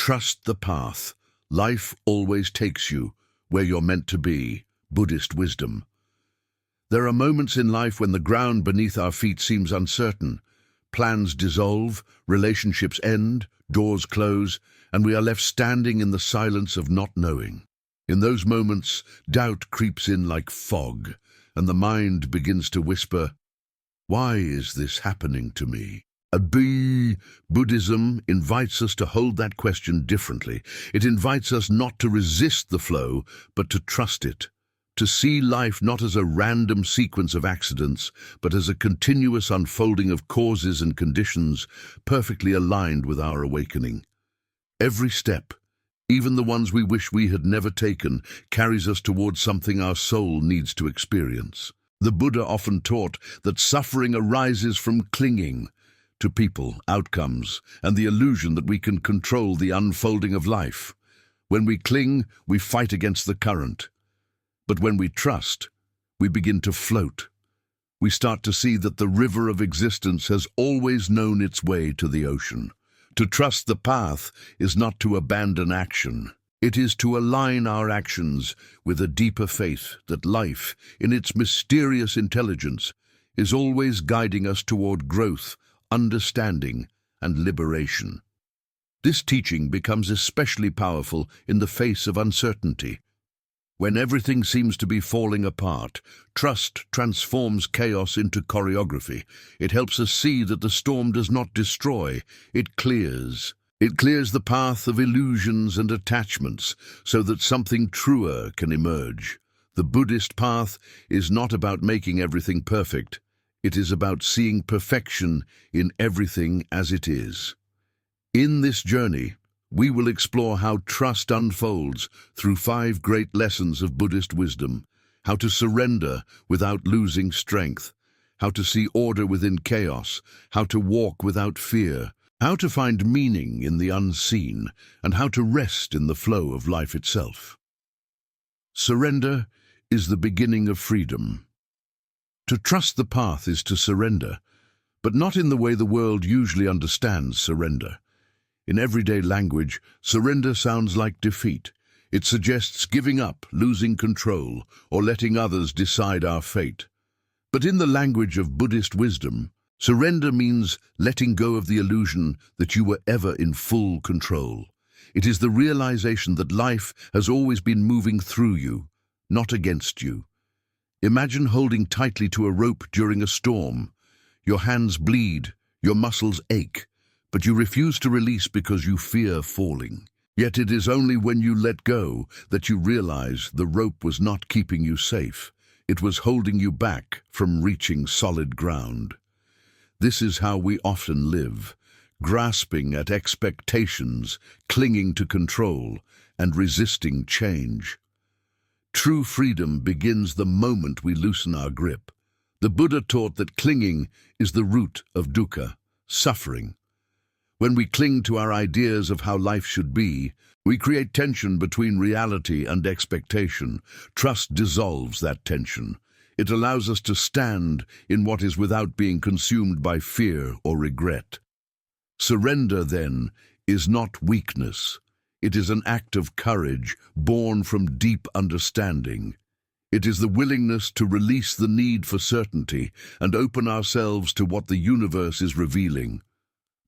Trust the path. Life always takes you where you're meant to be. Buddhist wisdom. There are moments in life when the ground beneath our feet seems uncertain. Plans dissolve, relationships end, doors close, and we are left standing in the silence of not knowing. In those moments, doubt creeps in like fog, and the mind begins to whisper, "Why is this happening to me?" Buddhism invites us to hold that question differently. It invites us not to resist the flow, but to trust it. To see life not as a random sequence of accidents, but as a continuous unfolding of causes and conditions perfectly aligned with our awakening. Every step, even the ones we wish we had never taken, carries us towards something our soul needs to experience. The Buddha often taught that suffering arises from clinging to people, outcomes, and the illusion that we can control the unfolding of life. When we cling, we fight against the current. But when we trust, we begin to float. We start to see that the river of existence has always known its way to the ocean. To trust the path is not to abandon action. It is to align our actions with a deeper faith that life, in its mysterious intelligence, is always guiding us toward growth, understanding, and liberation. This teaching becomes especially powerful in the face of uncertainty. When everything seems to be falling apart, trust transforms chaos into choreography. It helps us see that the storm does not destroy, it clears. It clears the path of illusions and attachments so that something truer can emerge. The Buddhist path is not about making everything perfect. It is about seeing perfection in everything as it is. In this journey, we will explore how trust unfolds through 5 great lessons of Buddhist wisdom: how to surrender without losing strength, how to see order within chaos, how to walk without fear, how to find meaning in the unseen, and how to rest in the flow of life itself. Surrender is the beginning of freedom. To trust the path is to surrender, but not in the way the world usually understands surrender. In everyday language, surrender sounds like defeat. It suggests giving up, losing control, or letting others decide our fate. But in the language of Buddhist wisdom, surrender means letting go of the illusion that you were ever in full control. It is the realization that life has always been moving through you, not against you. Imagine holding tightly to a rope during a storm. Your hands bleed, your muscles ache, but you refuse to release because you fear falling. Yet it is only when you let go that you realize the rope was not keeping you safe. It was holding you back from reaching solid ground. This is how we often live, grasping at expectations, clinging to control, and resisting change. True freedom begins the moment we loosen our grip. The Buddha taught that clinging is the root of dukkha, suffering. When we cling to our ideas of how life should be, we create tension between reality and expectation. Trust dissolves that tension. It allows us to stand in what is without being consumed by fear or regret. Surrender, then, is not weakness. It is an act of courage born from deep understanding. It is the willingness to release the need for certainty and open ourselves to what the universe is revealing.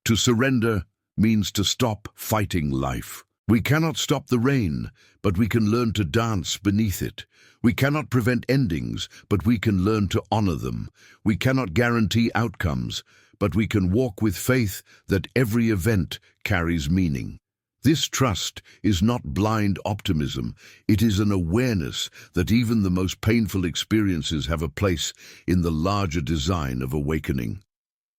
To surrender means to stop fighting life. We cannot stop the rain, but we can learn to dance beneath it. We cannot prevent endings, but we can learn to honor them. We cannot guarantee outcomes, but we can walk with faith that every event carries meaning. This trust is not blind optimism. It is an awareness that even the most painful experiences have a place in the larger design of awakening.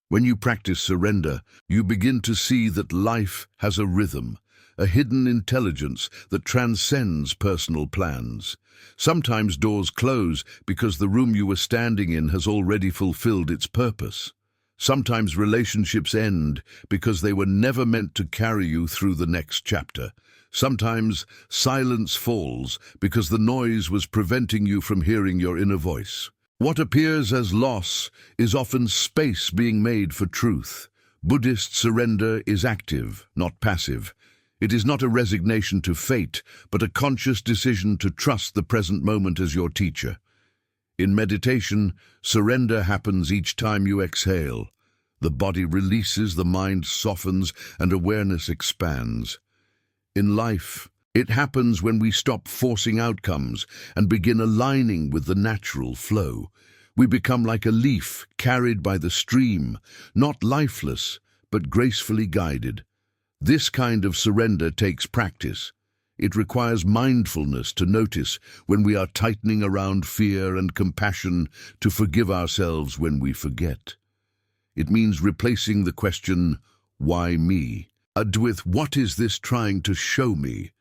When you practice surrender, you begin to see that life has a rhythm, a hidden intelligence that transcends personal plans. Sometimes doors close because the room you were standing in has already fulfilled its purpose. Sometimes relationships end because they were never meant to carry you through the next chapter. Sometimes silence falls because the noise was preventing you from hearing your inner voice. What appears as loss is often space being made for truth. Buddhist surrender is active, not passive. It is not a resignation to fate, but a conscious decision to trust the present moment as your teacher. In meditation, surrender happens each time you exhale. The body releases, the mind softens, and awareness expands. In life, it happens when we stop forcing outcomes and begin aligning with the natural flow. We become like a leaf carried by the stream, not lifeless, but gracefully guided. This kind of surrender takes practice. It requires mindfulness to notice when we are tightening around fear and compassion, to forgive ourselves when we forget. It means replacing the question, "Why me?" with "What is this trying to show me?"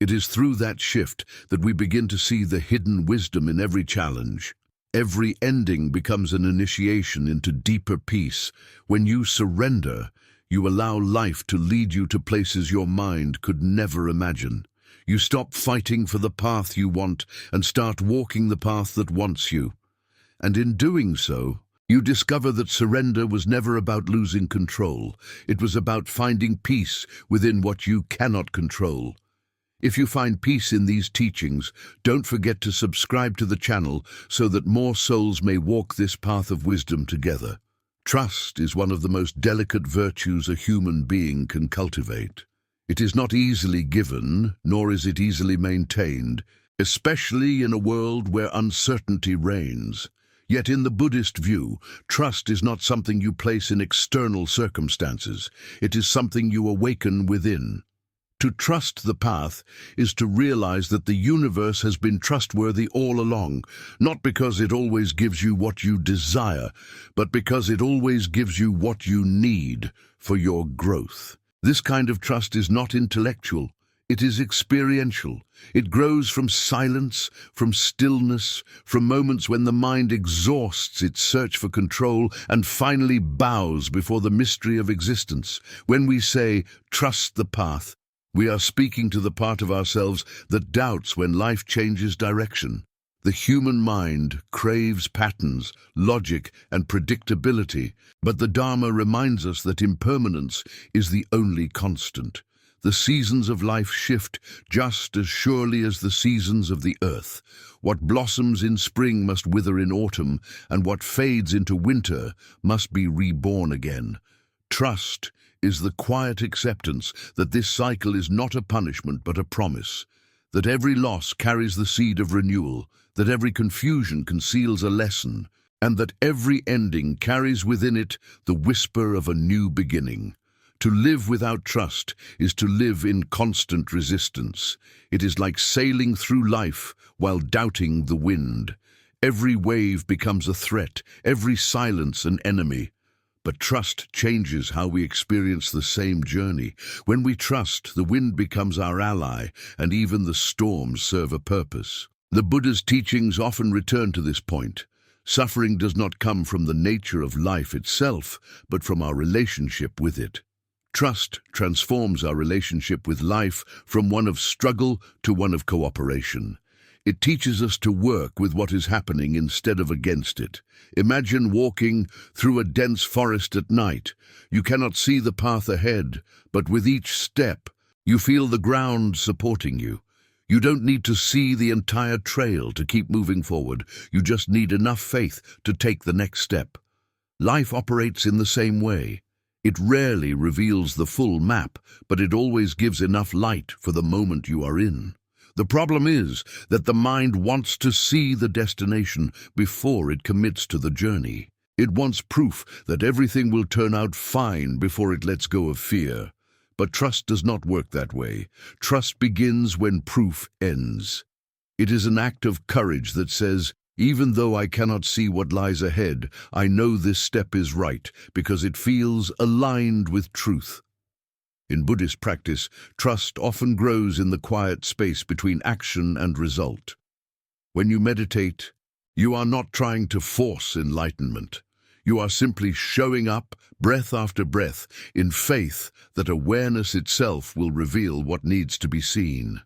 It is through that shift that we begin to see the hidden wisdom in every challenge. Every ending becomes an initiation into deeper peace. When you surrender, you allow life to lead you to places your mind could never imagine. You stop fighting for the path you want and start walking the path that wants you. And in doing so, you discover that surrender was never about losing control. It was about finding peace within what you cannot control. If you find peace in these teachings, don't forget to subscribe to the channel so that more souls may walk this path of wisdom together. Trust is one of the most delicate virtues a human being can cultivate. It is not easily given, nor is it easily maintained, especially in a world where uncertainty reigns. Yet in the Buddhist view, trust is not something you place in external circumstances. It is something you awaken within. To trust the path is to realize that the universe has been trustworthy all along, not because it always gives you what you desire, but because it always gives you what you need for your growth. This kind of trust is not intellectual, it is experiential. It grows from silence, from stillness, from moments when the mind exhausts its search for control and finally bows before the mystery of existence. When we say, "Trust the path," we are speaking to the part of ourselves that doubts when life changes direction. The human mind craves patterns, logic, and predictability, but the Dharma reminds us that impermanence is the only constant. The seasons of life shift just as surely as the seasons of the earth. What blossoms in spring must wither in autumn, and what fades into winter must be reborn again. Trust is the quiet acceptance that this cycle is not a punishment but a promise, that every loss carries the seed of renewal, that every confusion conceals a lesson, and that every ending carries within it the whisper of a new beginning. To live without trust is to live in constant resistance. It is like sailing through life while doubting the wind. Every wave becomes a threat, every silence an enemy. But trust changes how we experience the same journey. When we trust, the wind becomes our ally, and even the storms serve a purpose. The Buddha's teachings often return to this point. Suffering does not come from the nature of life itself, but from our relationship with it. Trust transforms our relationship with life from one of struggle to one of cooperation. It teaches us to work with what is happening instead of against it. Imagine walking through a dense forest at night. You cannot see the path ahead, but with each step, you feel the ground supporting you. You don't need to see the entire trail to keep moving forward. You just need enough faith to take the next step. Life operates in the same way. It rarely reveals the full map, but it always gives enough light for the moment you are in. The problem is that the mind wants to see the destination before it commits to the journey. It wants proof that everything will turn out fine before it lets go of fear. But trust does not work that way. Trust begins when proof ends. It is an act of courage that says, "Even though I cannot see what lies ahead, I know this step is right because it feels aligned with truth." In Buddhist practice, trust often grows in the quiet space between action and result. When you meditate, you are not trying to force enlightenment. You are simply showing up, breath after breath, in faith that awareness itself will reveal what needs to be seen.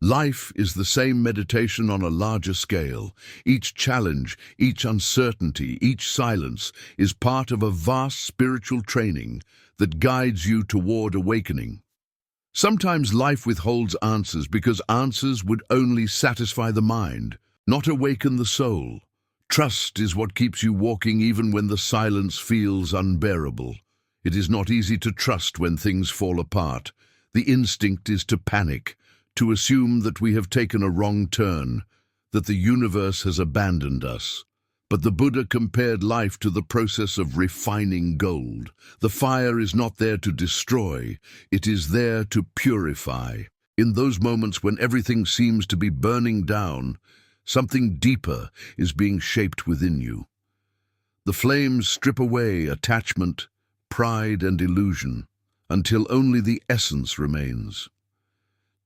Life is the same meditation on a larger scale. Each challenge, each uncertainty, each silence is part of a vast spiritual training that guides you toward awakening. Sometimes life withholds answers because answers would only satisfy the mind, not awaken the soul. Trust is what keeps you walking even when the silence feels unbearable. It is not easy to trust when things fall apart. The instinct is to panic, to assume that we have taken a wrong turn, that the universe has abandoned us. But the Buddha compared life to the process of refining gold. The fire is not there to destroy, it is there to purify. In those moments when everything seems to be burning down, something deeper is being shaped within you. The flames strip away attachment, pride, and illusion, until only the essence remains.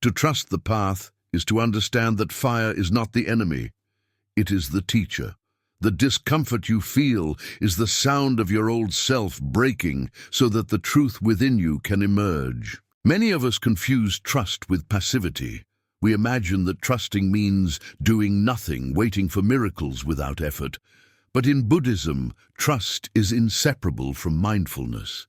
To trust the path is to understand that fire is not the enemy, it is the teacher. The discomfort you feel is the sound of your old self breaking so that the truth within you can emerge. Many of us confuse trust with passivity. We imagine that trusting means doing nothing, waiting for miracles without effort. But in Buddhism, trust is inseparable from mindfulness.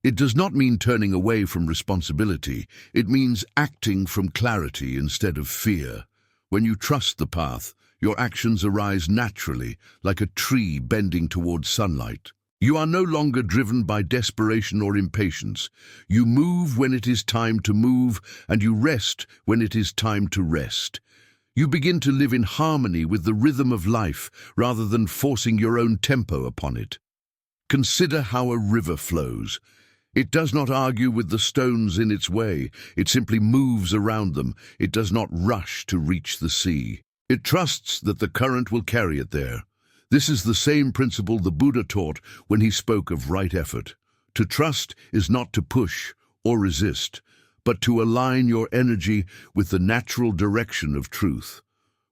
It does not mean turning away from responsibility. It means acting from clarity instead of fear. When you trust the path, your actions arise naturally, like a tree bending towards sunlight. You are no longer driven by desperation or impatience. You move when it is time to move, and you rest when it is time to rest. You begin to live in harmony with the rhythm of life, rather than forcing your own tempo upon it. Consider how a river flows. It does not argue with the stones in its way. It simply moves around them. It does not rush to reach the sea. It trusts that the current will carry it there. This is the same principle the Buddha taught when he spoke of right effort. To trust is not to push or resist, but to align your energy with the natural direction of truth.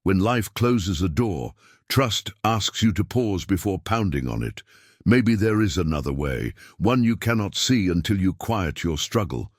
When life closes a door, trust asks you to pause before pounding on it. Maybe there is another way, one you cannot see until you quiet your struggle.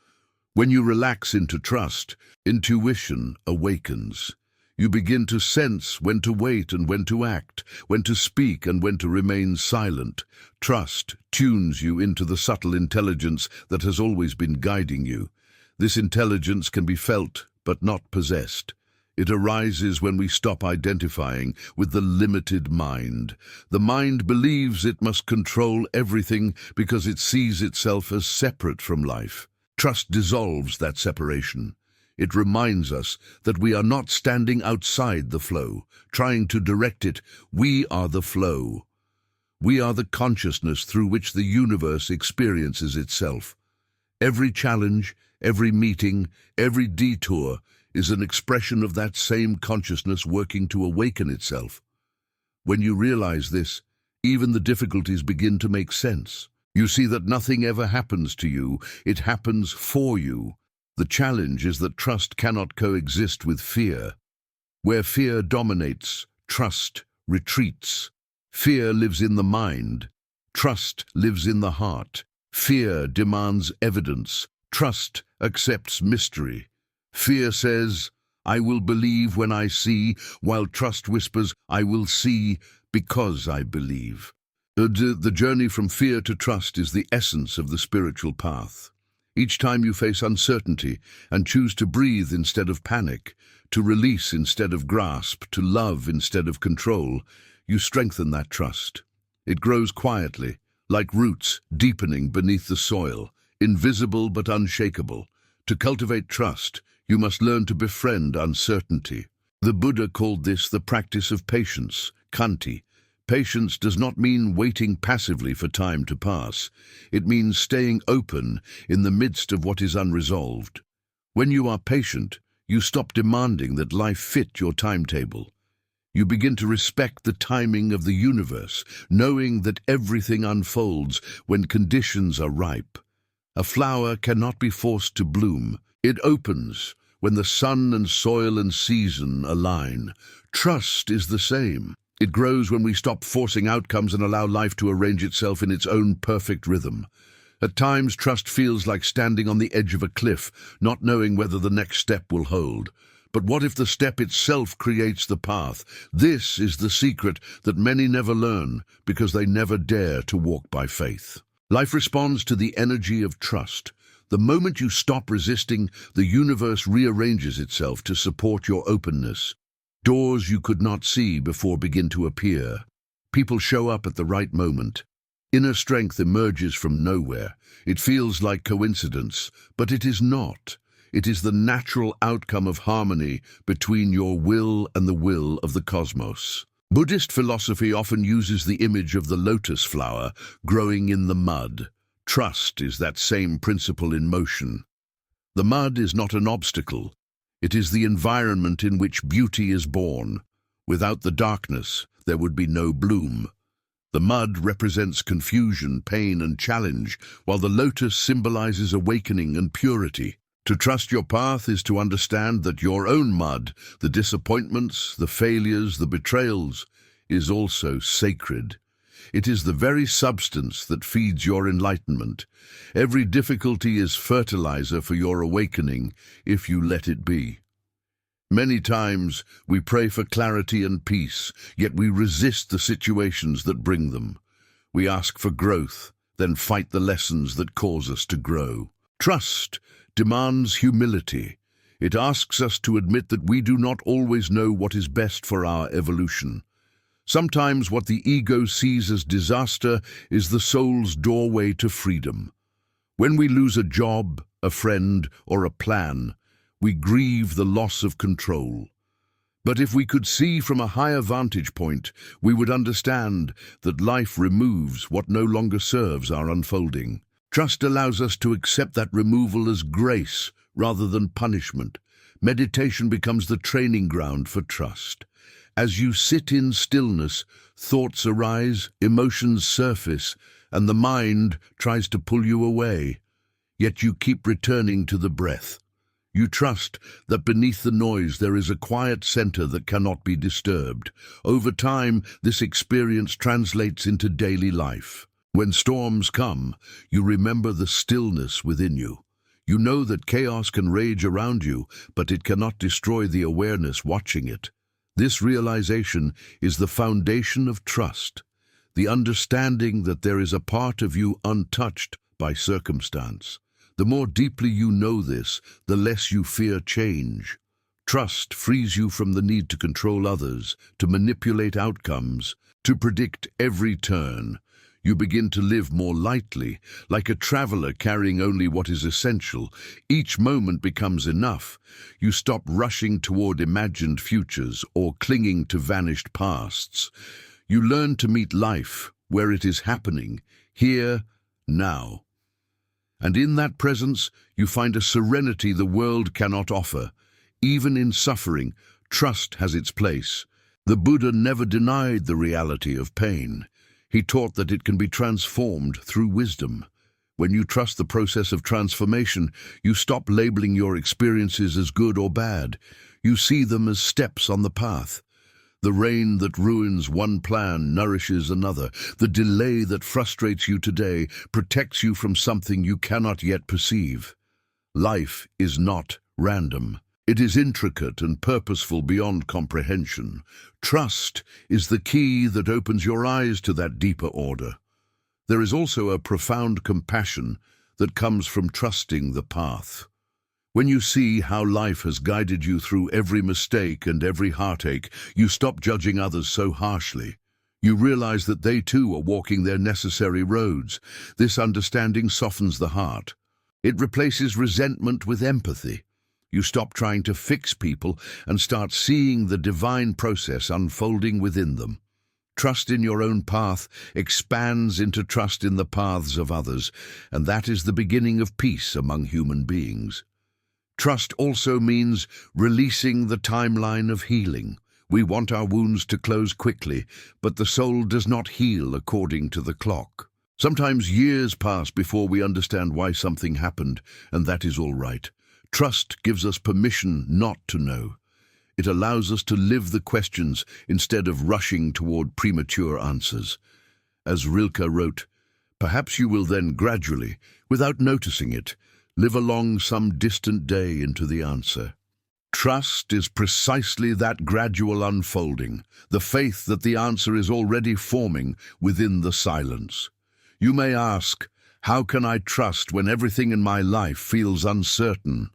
When you relax into trust, intuition awakens. You begin to sense when to wait and when to act, when to speak and when to remain silent. Trust tunes you into the subtle intelligence that has always been guiding you. This intelligence can be felt, but not possessed. It arises when we stop identifying with the limited mind. The mind believes it must control everything because it sees itself as separate from life. Trust dissolves that separation. It reminds us that we are not standing outside the flow, trying to direct it. We are the flow. We are the consciousness through which the universe experiences itself. Every challenge, every meeting, every detour is an expression of that same consciousness working to awaken itself. When you realize this, even the difficulties begin to make sense. You see that nothing ever happens to you, it happens for you. The challenge is that trust cannot coexist with fear. Where fear dominates, trust retreats. Fear lives in the mind. Trust lives in the heart. Fear demands evidence. Trust accepts mystery. Fear says, I will believe when I see, while trust whispers, I will see because I believe. The journey from fear to trust is the essence of the spiritual path. Each time you face uncertainty and choose to breathe instead of panic, to release instead of grasp, to love instead of control, you strengthen that trust. It grows quietly, like roots deepening beneath the soil, invisible but unshakable. To cultivate trust, you must learn to befriend uncertainty. The Buddha called this the practice of patience, khanti. Patience does not mean waiting passively for time to pass. It means staying open in the midst of what is unresolved. When you are patient, you stop demanding that life fit your timetable. You begin to respect the timing of the universe, knowing that everything unfolds when conditions are ripe. A flower cannot be forced to bloom. It opens when the sun and soil and season align. Trust is the same. It grows when we stop forcing outcomes and allow life to arrange itself in its own perfect rhythm. At times, trust feels like standing on the edge of a cliff, not knowing whether the next step will hold. But what if the step itself creates the path? This is the secret that many never learn because they never dare to walk by faith. Life responds to the energy of trust. The moment you stop resisting, the universe rearranges itself to support your openness. Doors you could not see before begin to appear. People show up at the right moment. Inner strength emerges from nowhere. It feels like coincidence, but it is not. It is the natural outcome of harmony between your will and the will of the cosmos. Buddhist philosophy often uses the image of the lotus flower growing in the mud. Trust is that same principle in motion. The mud is not an obstacle. It is the environment in which beauty is born. Without the darkness, there would be no bloom. The mud represents confusion, pain, and challenge, while the lotus symbolizes awakening and purity. To trust your path is to understand that your own mud, the disappointments, the failures, the betrayals, is also sacred. It is the very substance that feeds your enlightenment. Every difficulty is fertilizer for your awakening, if you let it be. Many times we pray for clarity and peace, yet we resist the situations that bring them. We ask for growth, then fight the lessons that cause us to grow. Trust demands humility. It asks us to admit that we do not always know what is best for our evolution. Sometimes what the ego sees as disaster is the soul's doorway to freedom. When we lose a job, a friend, or a plan, we grieve the loss of control. But if we could see from a higher vantage point, we would understand that life removes what no longer serves our unfolding. Trust allows us to accept that removal as grace rather than punishment. Meditation becomes the training ground for trust. As you sit in stillness, thoughts arise, emotions surface, and the mind tries to pull you away. Yet you keep returning to the breath. You trust that beneath the noise there is a quiet center that cannot be disturbed. Over time, this experience translates into daily life. When storms come, you remember the stillness within you. You know that chaos can rage around you, but it cannot destroy the awareness watching it. This realization is the foundation of trust, the understanding that there is a part of you untouched by circumstance. The more deeply you know this, the less you fear change. Trust frees you from the need to control others, to manipulate outcomes, to predict every turn. You begin to live more lightly, like a traveler carrying only what is essential. Each moment becomes enough. You stop rushing toward imagined futures or clinging to vanished pasts. You learn to meet life where it is happening, here, now. And in that presence, you find a serenity the world cannot offer. Even in suffering, trust has its place. The Buddha never denied the reality of pain. He taught that it can be transformed through wisdom. When you trust the process of transformation, you stop labeling your experiences as good or bad. You see them as steps on the path. The rain that ruins one plan nourishes another. The delay that frustrates you today protects you from something you cannot yet perceive. Life is not random. It is intricate and purposeful beyond comprehension. Trust is the key that opens your eyes to that deeper order. There is also a profound compassion that comes from trusting the path. When you see how life has guided you through every mistake and every heartache, you stop judging others so harshly. You realize that they too are walking their necessary roads. This understanding softens the heart. It replaces resentment with empathy. You stop trying to fix people and start seeing the divine process unfolding within them. Trust in your own path expands into trust in the paths of others, and that is the beginning of peace among human beings. Trust also means releasing the timeline of healing. We want our wounds to close quickly, but the soul does not heal according to the clock. Sometimes years pass before we understand why something happened, and that is all right. Trust gives us permission not to know. It allows us to live the questions instead of rushing toward premature answers. As Rilke wrote, "Perhaps you will then gradually, without noticing it, live along some distant day into the answer." Trust is precisely that gradual unfolding, the faith that the answer is already forming within the silence. You may ask, How can I trust when everything in my life feels uncertain?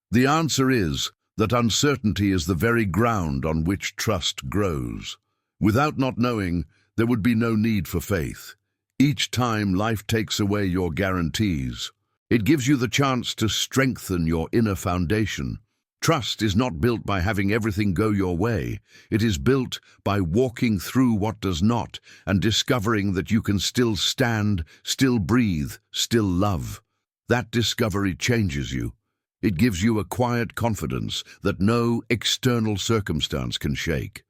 The answer is that uncertainty is the very ground on which trust grows. Without not knowing, there would be no need for faith. Each time life takes away your guarantees, it gives you the chance to strengthen your inner foundation. Trust is not built by having everything go your way. It is built by walking through what does not and discovering that you can still stand, still breathe, still love. That discovery changes you. It gives you a quiet confidence that no external circumstance can shake.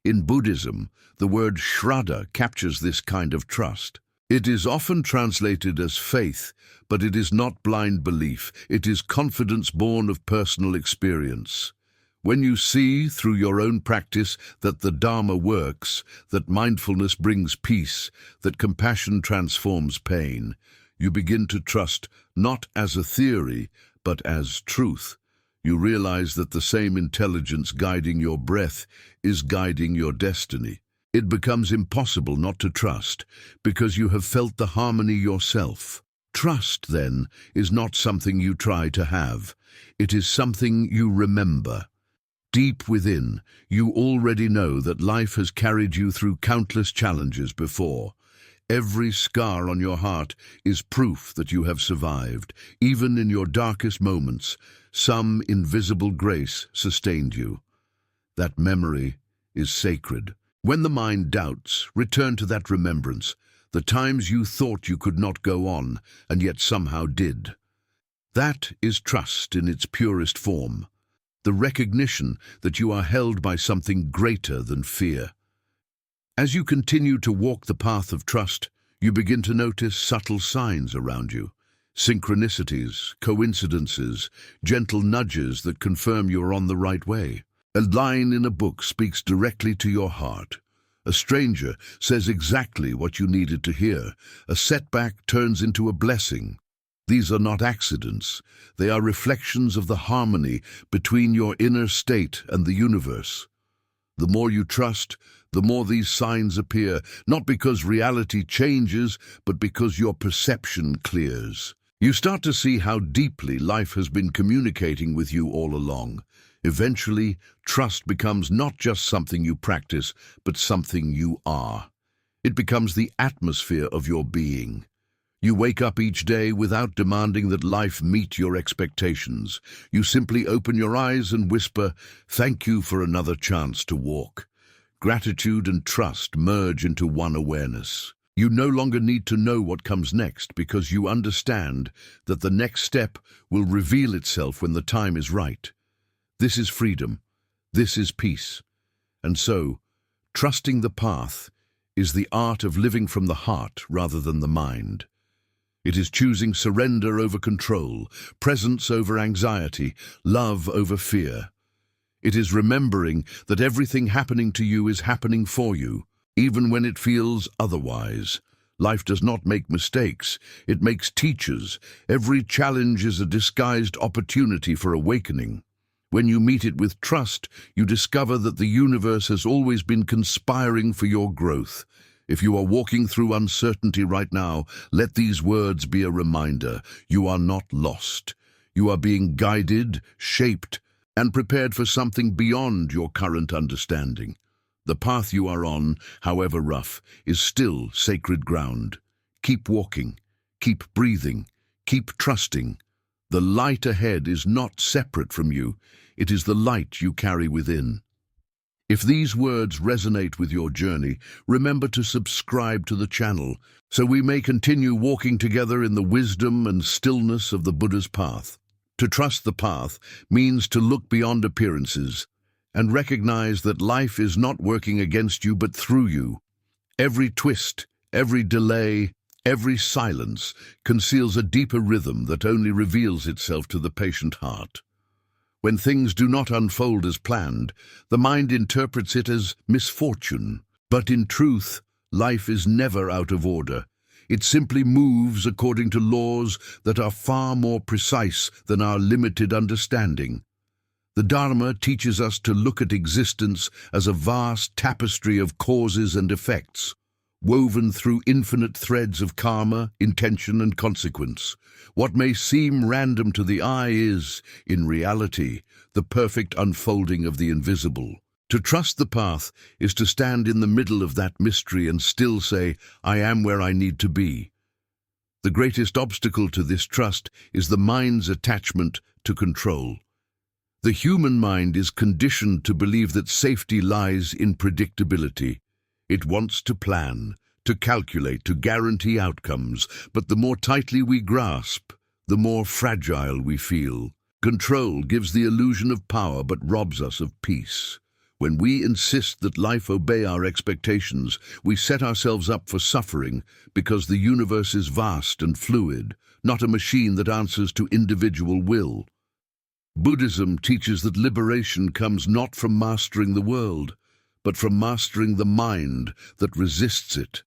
In Buddhism, the word shraddha captures this kind of trust. It is often translated as faith, but it is not blind belief. It is confidence born of personal experience. When you see, through your own practice, that the Dharma works, that mindfulness brings peace, that compassion transforms pain, you begin to trust not as a theory, but as truth. You realize that the same intelligence guiding your breath is guiding your destiny. It becomes impossible not to trust, because you have felt the harmony yourself. Trust, then, is not something you try to have. It is something you remember. Deep within, you already know that life has carried you through countless challenges before. Every scar on your heart is proof that you have survived. Even in your darkest moments, some invisible grace sustained you. That memory is sacred. When the mind doubts, return to that remembrance, the times you thought you could not go on, and yet somehow did. That is trust in its purest form, the recognition that you are held by something greater than fear. As you continue to walk the path of trust, you begin to notice subtle signs around you. Synchronicities, coincidences, gentle nudges that confirm you are on the right way. A line in a book speaks directly to your heart. A stranger says exactly what you needed to hear. A setback turns into a blessing. These are not accidents. They are reflections of the harmony between your inner state and the universe. The more you trust, the more these signs appear, not because reality changes, but because your perception clears. You start to see how deeply life has been communicating with you all along. Eventually, trust becomes not just something you practice, but something you are. It becomes the atmosphere of your being. You wake up each day without demanding that life meet your expectations. You simply open your eyes and whisper, "Thank you for another chance to walk." Gratitude and trust merge into one awareness. You no longer need to know what comes next because you understand that the next step will reveal itself when the time is right. This is freedom. This is peace. And so, trusting the path is the art of living from the heart rather than the mind. It is choosing surrender over control, presence over anxiety, love over fear. It is remembering that everything happening to you is happening for you, even when it feels otherwise. Life does not make mistakes, it makes teachers. Every challenge is a disguised opportunity for awakening. When you meet it with trust, you discover that the universe has always been conspiring for your growth. If you are walking through uncertainty right now, let these words be a reminder. You are not lost. You are being guided, shaped, and prepared for something beyond your current understanding. The path you are on, however rough, is still sacred ground. Keep walking, keep breathing, keep trusting. The light ahead is not separate from you. It is the light you carry within. If these words resonate with your journey, remember to subscribe to the channel so we may continue walking together in the wisdom and stillness of the Buddha's path. To trust the path means to look beyond appearances and recognize that life is not working against you but through you. Every twist, every delay, every silence conceals a deeper rhythm that only reveals itself to the patient heart. When things do not unfold as planned, the mind interprets it as misfortune. But in truth, life is never out of order. It simply moves according to laws that are far more precise than our limited understanding. The Dharma teaches us to look at existence as a vast tapestry of causes and effects. woven through infinite threads of karma, intention, and consequence. What may seem random to the eye is, in reality, the perfect unfolding of the invisible. To trust the path is to stand in the middle of that mystery and still say, "I am where I need to be." The greatest obstacle to this trust is the mind's attachment to control. The human mind is conditioned to believe that safety lies in predictability. It wants to plan, to calculate, to guarantee outcomes, but the more tightly we grasp, the more fragile we feel. Control gives the illusion of power but robs us of peace. When we insist that life obey our expectations, we set ourselves up for suffering because the universe is vast and fluid, not a machine that answers to individual will. Buddhism teaches that liberation comes not from mastering the world, but from mastering the mind that resists it.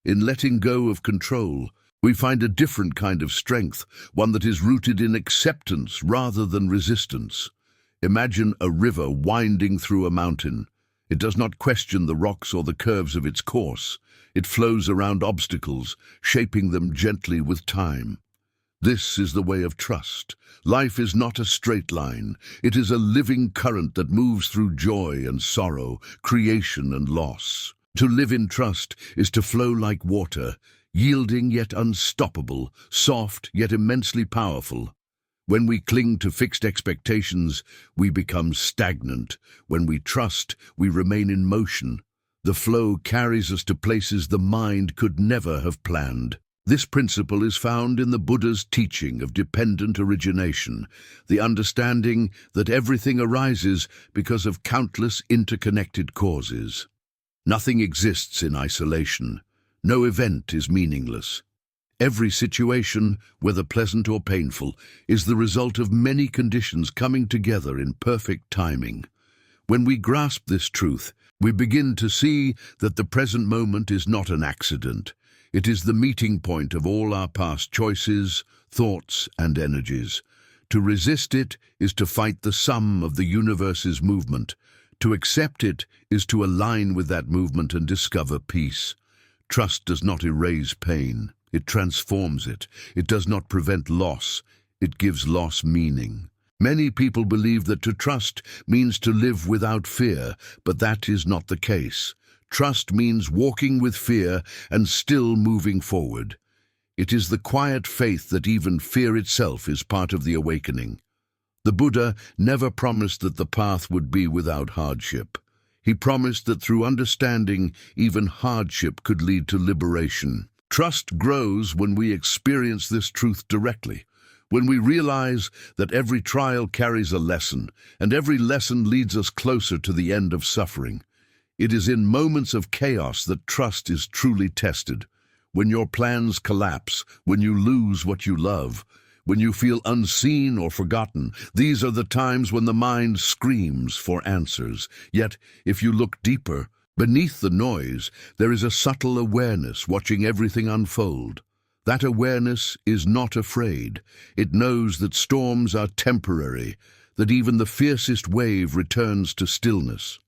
In letting go of control, we find a different kind of strength, one that is rooted in acceptance rather than resistance. Imagine a river winding through a mountain. It does not question the rocks or the curves of its course. It flows around obstacles, shaping them gently with time. This is the way of trust. Life is not a straight line. It is a living current that moves through joy and sorrow, creation and loss. To live in trust is to flow like water, yielding yet unstoppable, soft yet immensely powerful. When we cling to fixed expectations, we become stagnant. When we trust, we remain in motion. The flow carries us to places the mind could never have planned. This principle is found in the Buddha's teaching of dependent origination, the understanding that everything arises because of countless interconnected causes. Nothing exists in isolation. No event is meaningless. Every situation, whether pleasant or painful, is the result of many conditions coming together in perfect timing. When we grasp this truth, we begin to see that the present moment is not an accident. It is the meeting point of all our past choices, thoughts, and energies. To resist it is to fight the sum of the universe's movement. To accept it is to align with that movement and discover peace. Trust does not erase pain. It transforms it. It does not prevent loss. It gives loss meaning. Many people believe that to trust means to live without fear, but that is not the case. Trust means walking with fear and still moving forward. It is the quiet faith that even fear itself is part of the awakening. The Buddha never promised that the path would be without hardship. He promised that through understanding, even hardship could lead to liberation. Trust grows when we experience this truth directly, when we realize that every trial carries a lesson, and every lesson leads us closer to the end of suffering. It is in moments of chaos that trust is truly tested. When your plans collapse, when you lose what you love, when you feel unseen or forgotten, these are the times when the mind screams for answers. Yet, if you look deeper, beneath the noise, there is a subtle awareness watching everything unfold. That awareness is not afraid. It knows that storms are temporary, that even the fiercest wave returns to stillness.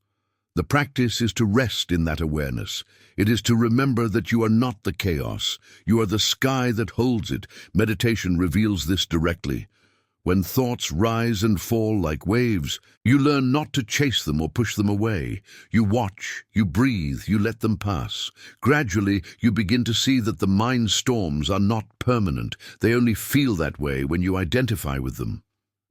The practice is to rest in that awareness. It is to remember that you are not the chaos. You are the sky that holds it. Meditation reveals this directly. When thoughts rise and fall like waves, you learn not to chase them or push them away. You watch, you breathe, you let them pass. Gradually, you begin to see that the mind storms are not permanent. They only feel that way when you identify with them.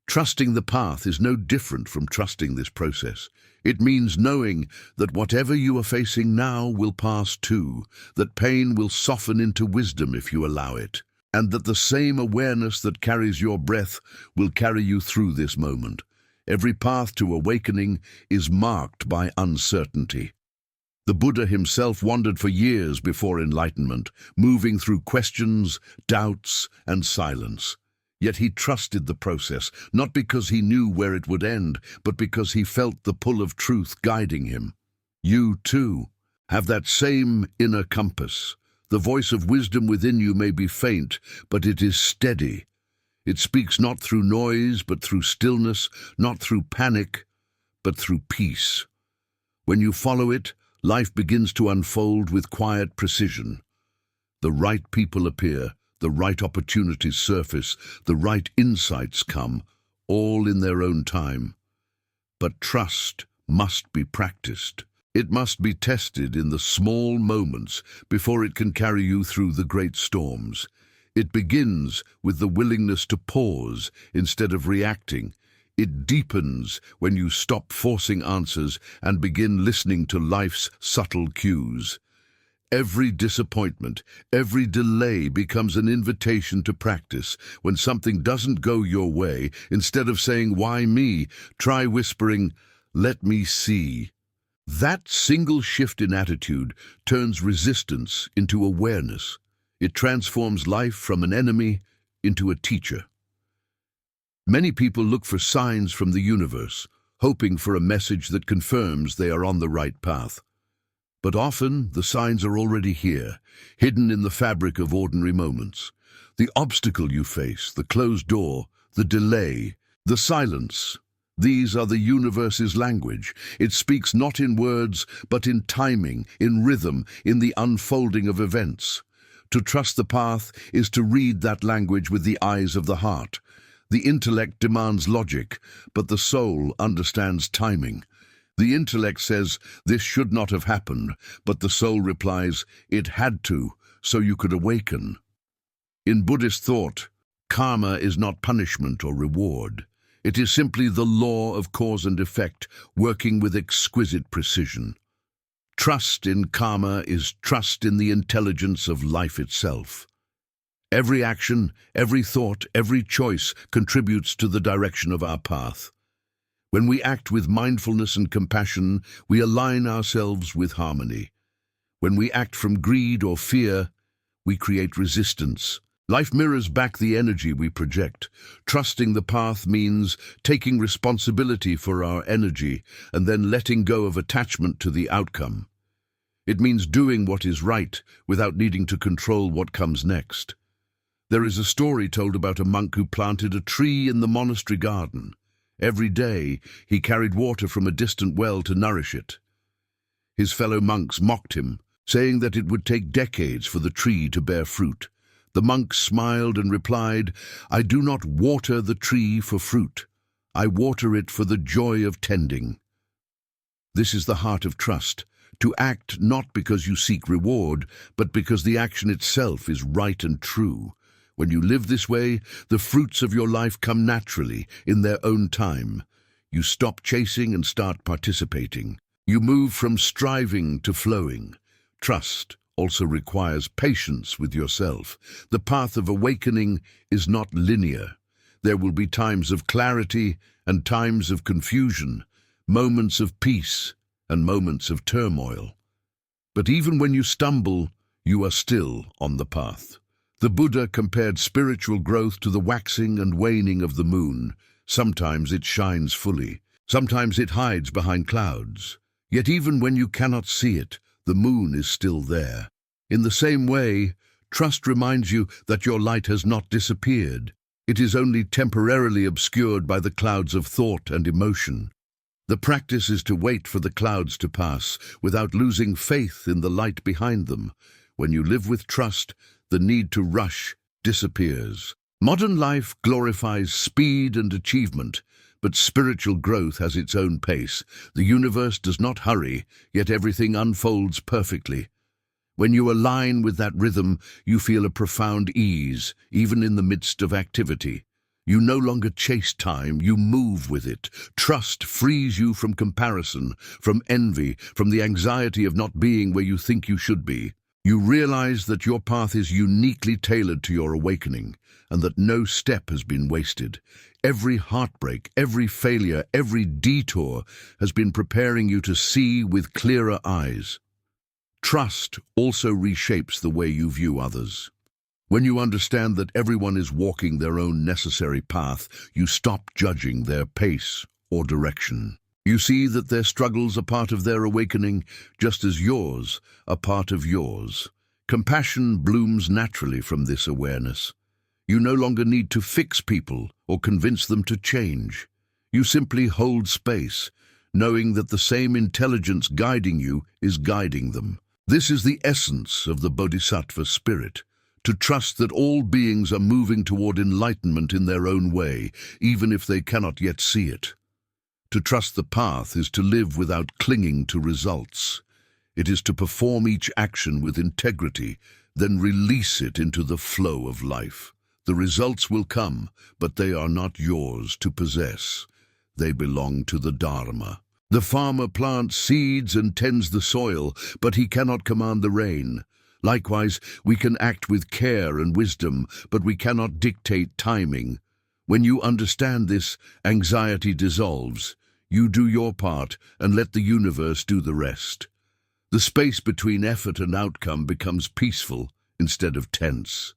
Trusting the path is no different from trusting this process. It means knowing that whatever you are facing now will pass too, that pain will soften into wisdom if you allow it, and that the same awareness that carries your breath will carry you through this moment. Every path to awakening is marked by uncertainty. The Buddha himself wandered for years before enlightenment, moving through questions, doubts, and silence. Yet he trusted the process, not because he knew where it would end, but because he felt the pull of truth guiding him. You, too, have that same inner compass. The voice of wisdom within you may be faint, but it is steady. It speaks not through noise, but through stillness, not through panic, but through peace. When you follow it, life begins to unfold with quiet precision. The right people appear, the right opportunities surface, the right insights come, all in their own time. But trust must be practiced. It must be tested in the small moments before it can carry you through the great storms. It begins with the willingness to pause instead of reacting. It deepens when you stop forcing answers and begin listening to life's subtle cues. Every disappointment, every delay becomes an invitation to practice. When something doesn't go your way, instead of saying, "Why me?" try whispering, "Let me see." That single shift in attitude turns resistance into awareness. It transforms life from an enemy into a teacher. Many people look for signs from the universe, hoping for a message that confirms they are on the right path. But often the signs are already here, hidden in the fabric of ordinary moments. The obstacle you face, the closed door, the delay, the silence. These are the universe's language. It speaks not in words, but in timing, in rhythm, in the unfolding of events. To trust the path is to read that language with the eyes of the heart. The intellect demands logic, but the soul understands timing. The intellect says, "This should not have happened," but the soul replies, "It had to, so you could awaken." In Buddhist thought, karma is not punishment or reward. It is simply the law of cause and effect, working with exquisite precision. Trust in karma is trust in the intelligence of life itself. Every action, every thought, every choice contributes to the direction of our path. When we act with mindfulness and compassion, we align ourselves with harmony. When we act from greed or fear, we create resistance. Life mirrors back the energy we project. Trusting the path means taking responsibility for our energy and then letting go of attachment to the outcome. It means doing what is right without needing to control what comes next. There is a story told about a monk who planted a tree in the monastery garden. Every day, he carried water from a distant well to nourish it. His fellow monks mocked him, saying that it would take decades for the tree to bear fruit. The monk smiled and replied, "I do not water the tree for fruit. I water it for the joy of tending." This is the heart of trust, to act not because you seek reward, but because the action itself is right and true. When you live this way, the fruits of your life come naturally, in their own time. You stop chasing and start participating. You move from striving to flowing. Trust also requires patience with yourself. The path of awakening is not linear. There will be times of clarity and times of confusion, moments of peace and moments of turmoil. But even when you stumble, you are still on the path. The Buddha compared spiritual growth to the waxing and waning of the moon. Sometimes it shines fully, sometimes it hides behind clouds. Yet even when you cannot see it, the moon is still there. In the same way, trust reminds you that your light has not disappeared. It is only temporarily obscured by the clouds of thought and emotion. The practice is to wait for the clouds to pass without losing faith in the light behind them. When you live with trust, the need to rush disappears. Modern life glorifies speed and achievement, but spiritual growth has its own pace. The universe does not hurry, yet everything unfolds perfectly. When you align with that rhythm, you feel a profound ease, even in the midst of activity. You no longer chase time, you move with it. Trust frees you from comparison, from envy, from the anxiety of not being where you think you should be. You realize that your path is uniquely tailored to your awakening, and that no step has been wasted. Every heartbreak, every failure, every detour has been preparing you to see with clearer eyes. Trust also reshapes the way you view others. When you understand that everyone is walking their own necessary path, you stop judging their pace or direction. You see that their struggles are part of their awakening, just as yours are part of yours. Compassion blooms naturally from this awareness. You no longer need to fix people or convince them to change. You simply hold space, knowing that the same intelligence guiding you is guiding them. This is the essence of the Bodhisattva spirit, to trust that all beings are moving toward enlightenment in their own way, even if they cannot yet see it. To trust the path is to live without clinging to results. It is to perform each action with integrity, then release it into the flow of life. The results will come, but they are not yours to possess. They belong to the Dharma. The farmer plants seeds and tends the soil, but he cannot command the rain. Likewise, we can act with care and wisdom, but we cannot dictate timing. When you understand this, anxiety dissolves. You do your part and let the universe do the rest. The space between effort and outcome becomes peaceful instead of tense.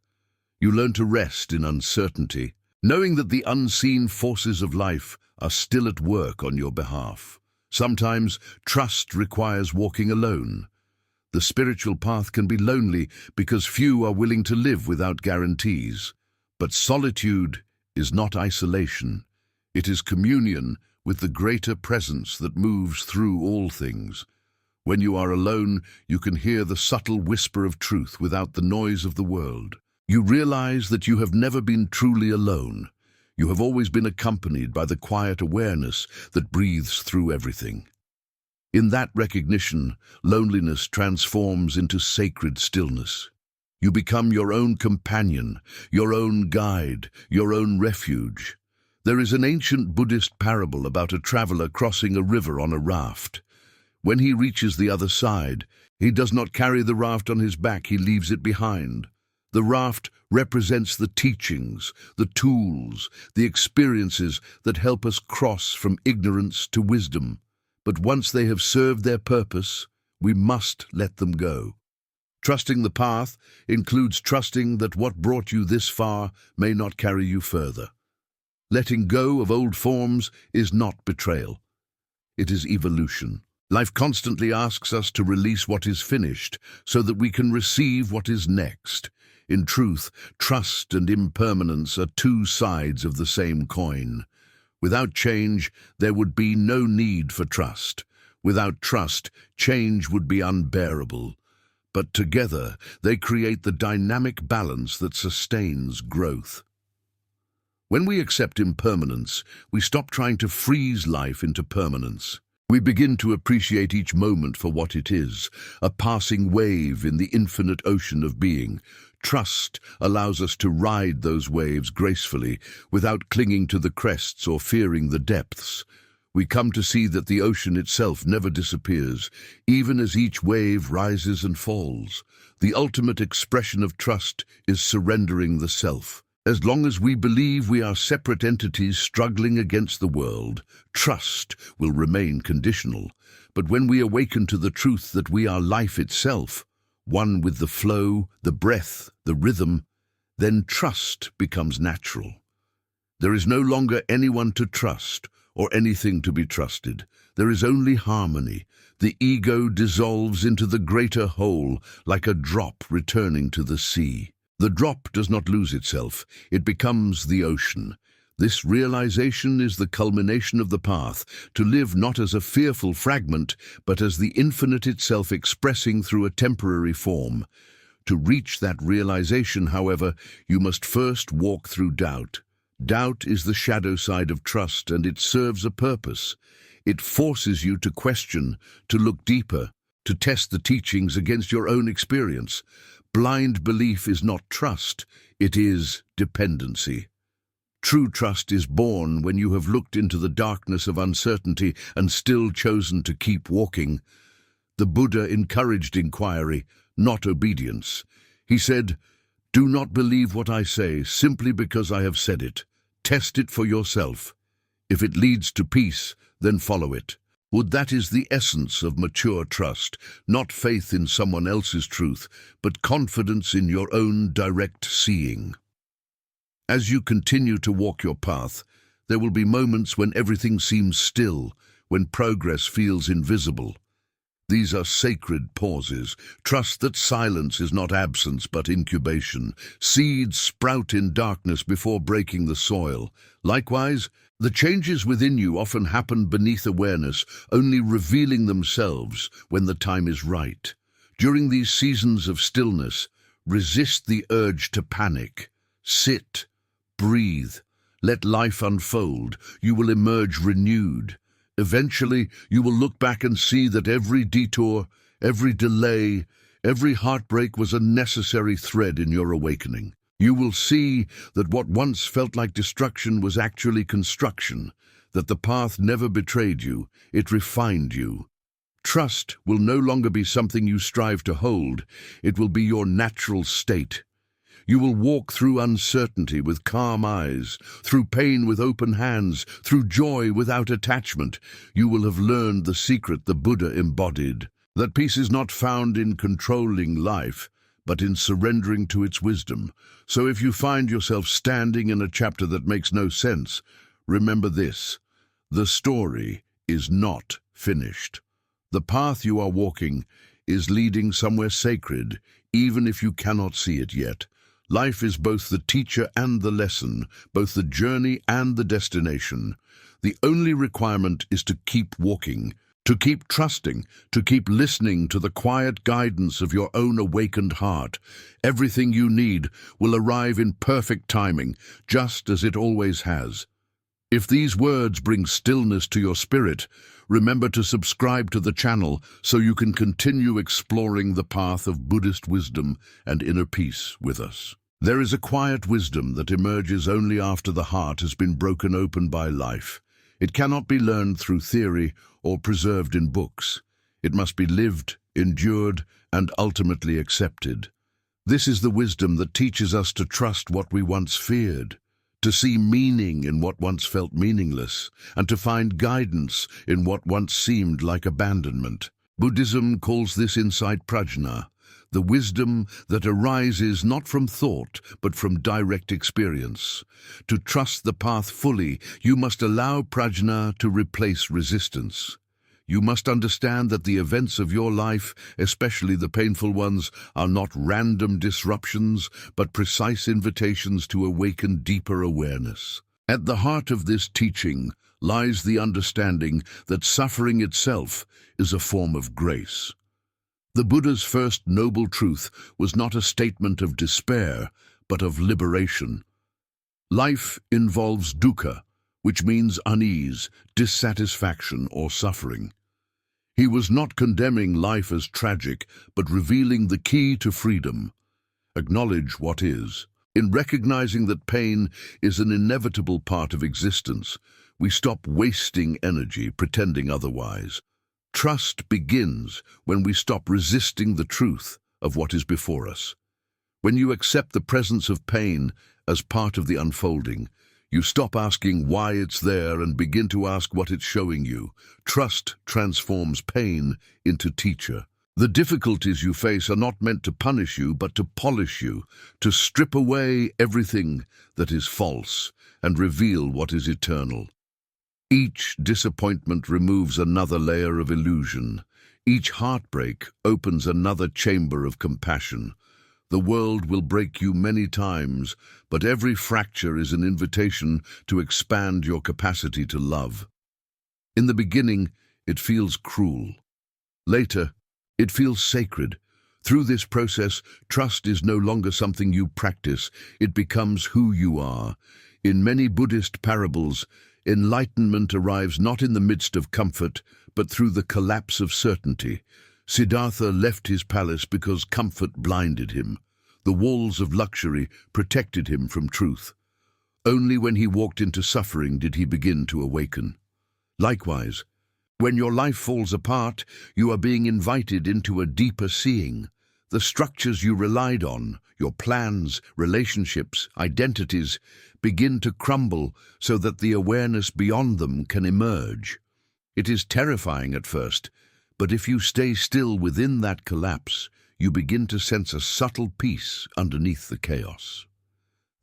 You learn to rest in uncertainty, knowing that the unseen forces of life are still at work on your behalf. Sometimes trust requires walking alone. The spiritual path can be lonely because few are willing to live without guarantees. But solitude is not isolation. It is communion with the greater presence that moves through all things. When you are alone, you can hear the subtle whisper of truth without the noise of the world. You realize that you have never been truly alone. You have always been accompanied by the quiet awareness that breathes through everything. In that recognition, loneliness transforms into sacred stillness. You become your own companion, your own guide, your own refuge. There is an ancient Buddhist parable about a traveler crossing a river on a raft. When he reaches the other side, he does not carry the raft on his back, he leaves it behind. The raft represents the teachings, the tools, the experiences that help us cross from ignorance to wisdom. But once they have served their purpose, we must let them go. Trusting the path includes trusting that what brought you this far may not carry you further. Letting go of old forms is not betrayal. It is evolution. Life constantly asks us to release what is finished so that we can receive what is next. In truth, trust and impermanence are two sides of the same coin. Without change, there would be no need for trust. Without trust, change would be unbearable. But together, they create the dynamic balance that sustains growth. When we accept impermanence, we stop trying to freeze life into permanence. We begin to appreciate each moment for what it is, a passing wave in the infinite ocean of being. Trust allows us to ride those waves gracefully, without clinging to the crests or fearing the depths. We come to see that the ocean itself never disappears, even as each wave rises and falls. The ultimate expression of trust is surrendering the self. As long as we believe we are separate entities struggling against the world, trust will remain conditional. But when we awaken to the truth that we are life itself, one with the flow, the breath, the rhythm, then trust becomes natural. There is no longer anyone to trust or anything to be trusted. There is only harmony. The ego dissolves into the greater whole, like a drop returning to the sea. The drop does not lose itself, it becomes the ocean. This realization is the culmination of the path, to live not as a fearful fragment, but as the infinite itself expressing through a temporary form. To reach that realization, however, you must first walk through doubt. Doubt is the shadow side of trust, and it serves a purpose. It forces you to question, to look deeper, to test the teachings against your own experience. Blind belief is not trust, it is dependency. True trust is born when you have looked into the darkness of uncertainty and still chosen to keep walking. The Buddha encouraged inquiry, not obedience. He said, "Do not believe what I say simply because I have said it. Test it for yourself. If it leads to peace, then follow it." That is the essence of mature trust, not faith in someone else's truth, but confidence in your own direct seeing. As you continue to walk your path, there will be moments when everything seems still, when progress feels invisible. These are sacred pauses. Trust that silence is not absence but incubation. Seeds sprout in darkness before breaking the soil. Likewise, the changes within you often happen beneath awareness, only revealing themselves when the time is right. During these seasons of stillness, resist the urge to panic. Sit, breathe, let life unfold. You will emerge renewed. Eventually, you will look back and see that every detour, every delay, every heartbreak was a necessary thread in your awakening. You will see that what once felt like destruction was actually construction, that the path never betrayed you, it refined you. Trust will no longer be something you strive to hold, it will be your natural state. You will walk through uncertainty with calm eyes, through pain with open hands, through joy without attachment. You will have learned the secret the Buddha embodied, that peace is not found in controlling life, but in surrendering to its wisdom. So if you find yourself standing in a chapter that makes no sense, remember this: the story is not finished. The path you are walking is leading somewhere sacred, even if you cannot see it yet. Life is both the teacher and the lesson, both the journey and the destination. The only requirement is to keep walking, to keep trusting, to keep listening to the quiet guidance of your own awakened heart. Everything you need will arrive in perfect timing, just as it always has. If these words bring stillness to your spirit, remember to subscribe to the channel so you can continue exploring the path of Buddhist wisdom and inner peace with us. There is a quiet wisdom that emerges only after the heart has been broken open by life. It cannot be learned through theory or preserved in books. It must be lived, endured, and ultimately accepted. This is the wisdom that teaches us to trust what we once feared, to see meaning in what once felt meaningless, and to find guidance in what once seemed like abandonment. Buddhism calls this insight prajna, the wisdom that arises not from thought, but from direct experience. To trust the path fully, you must allow prajna to replace resistance. You must understand that the events of your life, especially the painful ones, are not random disruptions, but precise invitations to awaken deeper awareness. At the heart of this teaching lies the understanding that suffering itself is a form of grace. The Buddha's first noble truth was not a statement of despair, but of liberation. Life involves dukkha, which means unease, dissatisfaction, or suffering. He was not condemning life as tragic, but revealing the key to freedom. Acknowledge what is. In recognizing that pain is an inevitable part of existence, we stop wasting energy pretending otherwise. Trust begins when we stop resisting the truth of what is before us. When you accept the presence of pain as part of the unfolding, you stop asking why it's there and begin to ask what it's showing you. Trust transforms pain into teacher. The difficulties you face are not meant to punish you, but to polish you, to strip away everything that is false and reveal what is eternal. Each disappointment removes another layer of illusion. Each heartbreak opens another chamber of compassion. The world will break you many times, but every fracture is an invitation to expand your capacity to love. In the beginning, it feels cruel. Later, it feels sacred. Through this process, trust is no longer something you practice, it becomes who you are. In many Buddhist parables, enlightenment arrives not in the midst of comfort, but through the collapse of certainty. Siddhartha left his palace because comfort blinded him. The walls of luxury protected him from truth. Only when he walked into suffering did he begin to awaken. Likewise, when your life falls apart, you are being invited into a deeper seeing. The structures you relied on, your plans, relationships, identities, begin to crumble so that the awareness beyond them can emerge. It is terrifying at first, but if you stay still within that collapse, you begin to sense a subtle peace underneath the chaos.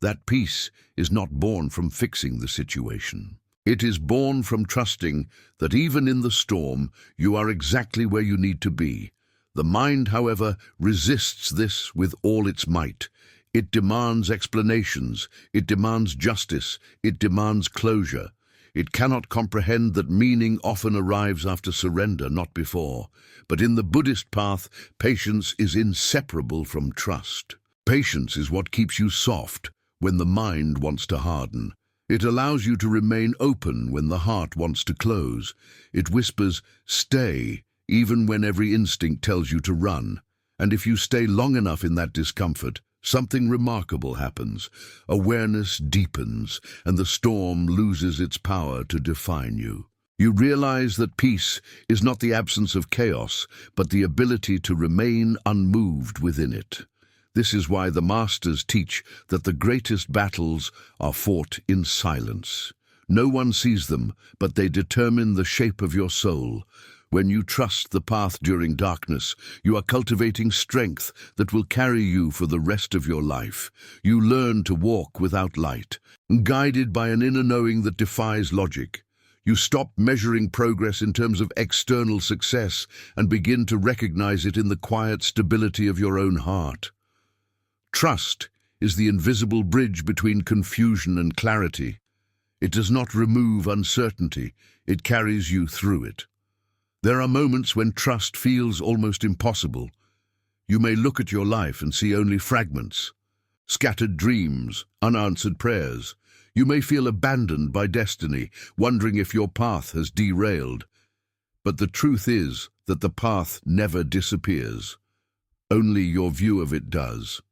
That peace is not born from fixing the situation. It is born from trusting that even in the storm, you are exactly where you need to be. The mind, however, resists this with all its might. It demands explanations, it demands justice, it demands closure. It cannot comprehend that meaning often arrives after surrender, not before. But in the Buddhist path, patience is inseparable from trust. Patience is what keeps you soft when the mind wants to harden. It allows you to remain open when the heart wants to close. It whispers, "Stay," even when every instinct tells you to run. And if you stay long enough in that discomfort, something remarkable happens. Awareness deepens, and the storm loses its power to define you. You realize that peace is not the absence of chaos, but the ability to remain unmoved within it. This is why the masters teach that the greatest battles are fought in silence. No one sees them, but they determine the shape of your soul. When you trust the path during darkness, you are cultivating strength that will carry you for the rest of your life. You learn to walk without light, guided by an inner knowing that defies logic. You stop measuring progress in terms of external success and begin to recognize it in the quiet stability of your own heart. Trust is the invisible bridge between confusion and clarity. It does not remove uncertainty, it carries you through it. There are moments when trust feels almost impossible. You may look at your life and see only fragments, scattered dreams, unanswered prayers. You may feel abandoned by destiny, wondering if your path has derailed. But the truth is that the path never disappears. Only your view of it does.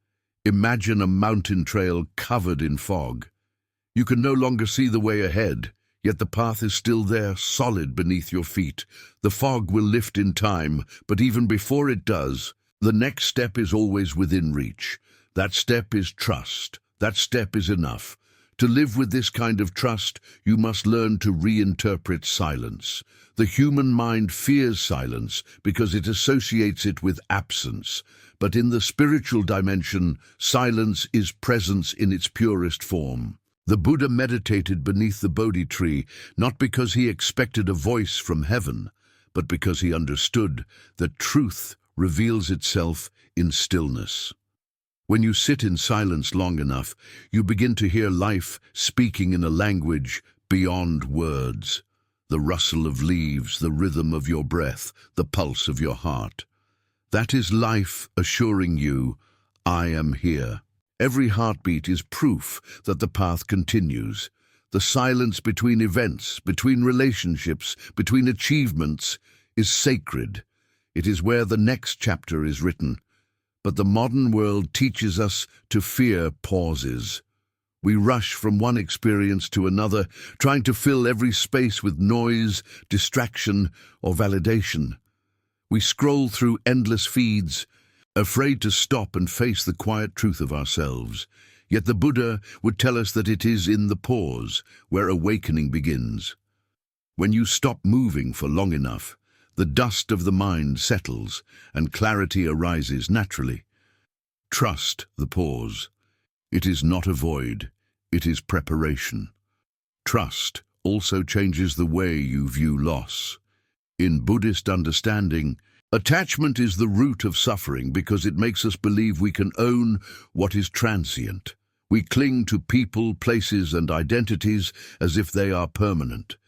Imagine a mountain trail covered in fog. You can no longer see the way ahead, yet the path is still there, solid beneath your feet. The fog will lift in time, but even before it does, the next step is always within reach. That step is trust. That step is enough. To live with this kind of trust, you must learn to reinterpret silence. The human mind fears silence because it associates it with absence. But in the spiritual dimension, silence is presence in its purest form. The Buddha meditated beneath the Bodhi tree, not because he expected a voice from heaven, but because he understood that truth reveals itself in stillness. When you sit in silence long enough, you begin to hear life speaking in a language beyond words. The rustle of leaves, the rhythm of your breath, the pulse of your heart. That is life assuring you, "I am here." Every heartbeat is proof that the path continues. The silence between events, between relationships, between achievements is sacred. It is where the next chapter is written. But the modern world teaches us to fear pauses. We rush from one experience to another, trying to fill every space with noise, distraction, or validation. We scroll through endless feeds, afraid to stop and face the quiet truth of ourselves. Yet the Buddha would tell us that it is in the pause where awakening begins. When you stop moving for long enough, the dust of the mind settles and clarity arises naturally. Trust the pause. It is not a void, it is preparation. Trust also changes the way you view loss. In Buddhist understanding, attachment is the root of suffering because it makes us believe we can own what is transient. We cling to people, places, and identities as if they are permanent.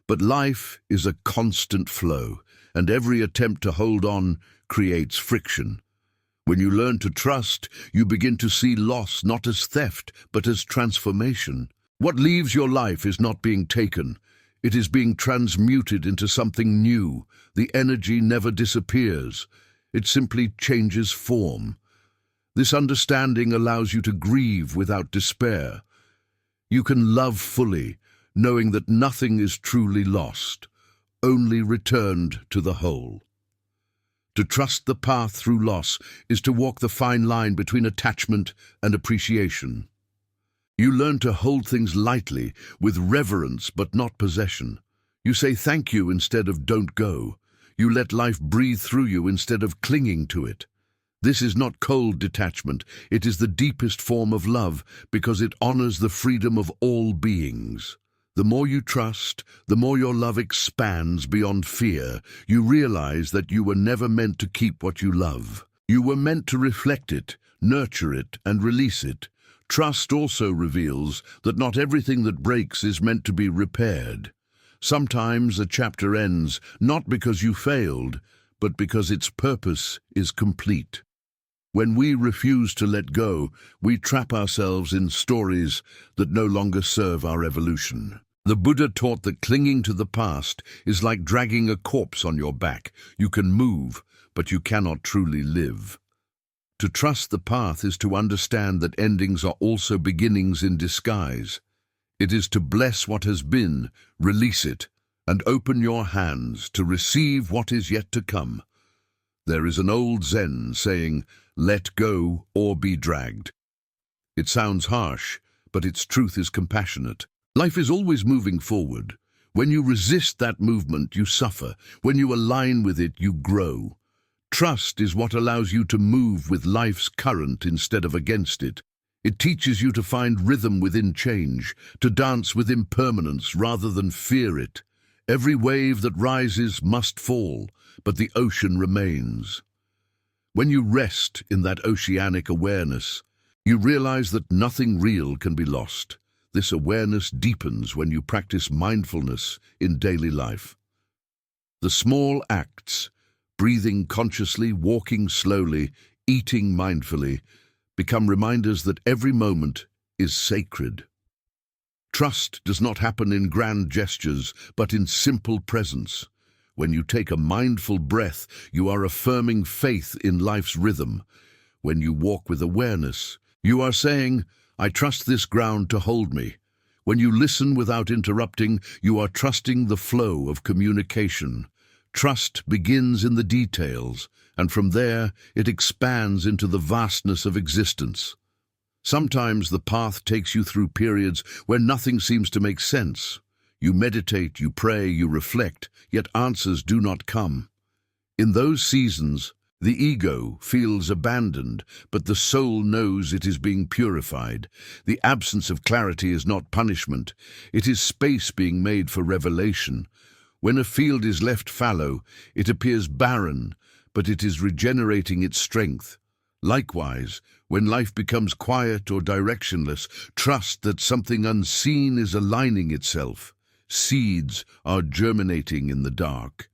But life is a constant flow, and every attempt to hold on creates friction. When you learn to trust, you begin to see loss not as theft, but as transformation. What leaves your life is not being taken. It is being transmuted into something new. The energy never disappears. It simply changes form. This understanding allows you to grieve without despair. You can love fully, knowing that nothing is truly lost, only returned to the whole. To trust the path through loss is to walk the fine line between attachment and appreciation. You learn to hold things lightly, with reverence but not possession. You say thank you instead of don't go. You let life breathe through you instead of clinging to it. This is not cold detachment, it is the deepest form of love because it honors the freedom of all beings. The more you trust, the more your love expands beyond fear. You realize that you were never meant to keep what you love. You were meant to reflect it, nurture it, and release it. Trust also reveals that not everything that breaks is meant to be repaired. Sometimes a chapter ends not because you failed, but because its purpose is complete. When we refuse to let go, we trap ourselves in stories that no longer serve our evolution. The Buddha taught that clinging to the past is like dragging a corpse on your back. You can move, but you cannot truly live. To trust the path is to understand that endings are also beginnings in disguise. It is to bless what has been, release it, and open your hands to receive what is yet to come. There is an old Zen saying, "Let go or be dragged." It sounds harsh, but its truth is compassionate. Life is always moving forward. When you resist that movement, you suffer. When you align with it, you grow. Trust is what allows you to move with life's current instead of against it. It teaches you to find rhythm within change, to dance with impermanence rather than fear it. Every wave that rises must fall, but the ocean remains. When you rest in that oceanic awareness, you realize that nothing real can be lost. This awareness deepens when you practice mindfulness in daily life. The small acts, breathing consciously, walking slowly, eating mindfully, become reminders that every moment is sacred. Trust does not happen in grand gestures, but in simple presence. When you take a mindful breath, you are affirming faith in life's rhythm. When you walk with awareness, you are saying, "I trust this ground to hold me." When you listen without interrupting, you are trusting the flow of communication. Trust begins in the details, and from there it expands into the vastness of existence. Sometimes the path takes you through periods where nothing seems to make sense. You meditate, you pray, you reflect, yet answers do not come. In those seasons, the ego feels abandoned, but the soul knows it is being purified. The absence of clarity is not punishment. It is space being made for revelation. When a field is left fallow, it appears barren, but it is regenerating its strength. Likewise, when life becomes quiet or directionless, trust that something unseen is aligning itself. Seeds are germinating in the dark.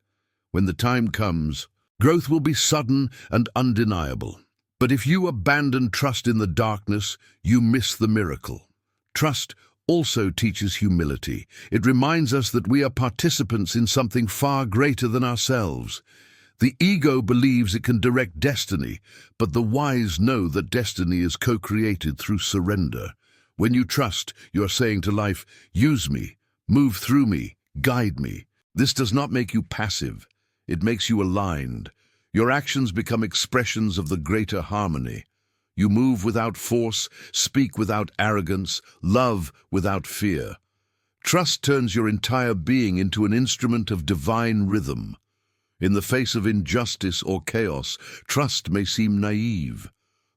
When the time comes, growth will be sudden and undeniable. But if you abandon trust in the darkness, you miss the miracle. Trust also teaches humility. It reminds us that we are participants in something far greater than ourselves. The ego believes it can direct destiny, but the wise know that destiny is co-created through surrender. When you trust, you are saying to life, "Use me, move through me, guide me." This does not make you passive. It makes you aligned. Your actions become expressions of the greater harmony. You move without force, speak without arrogance, love without fear. Trust turns your entire being into an instrument of divine rhythm. In the face of injustice or chaos, trust may seem naive.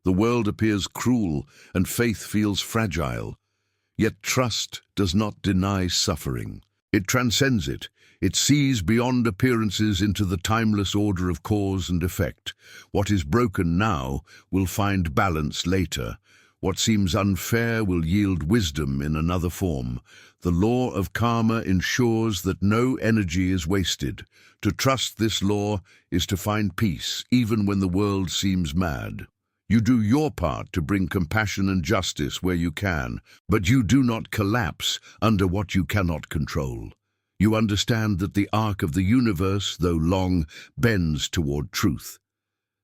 The world appears cruel and faith feels fragile. Yet trust does not deny suffering. It transcends it. It sees beyond appearances into the timeless order of cause and effect. What is broken now will find balance later. What seems unfair will yield wisdom in another form. The law of karma ensures that no energy is wasted. To trust this law is to find peace, even when the world seems mad. You do your part to bring compassion and justice where you can, but you do not collapse under what you cannot control. You understand that the arc of the universe, though long, bends toward truth.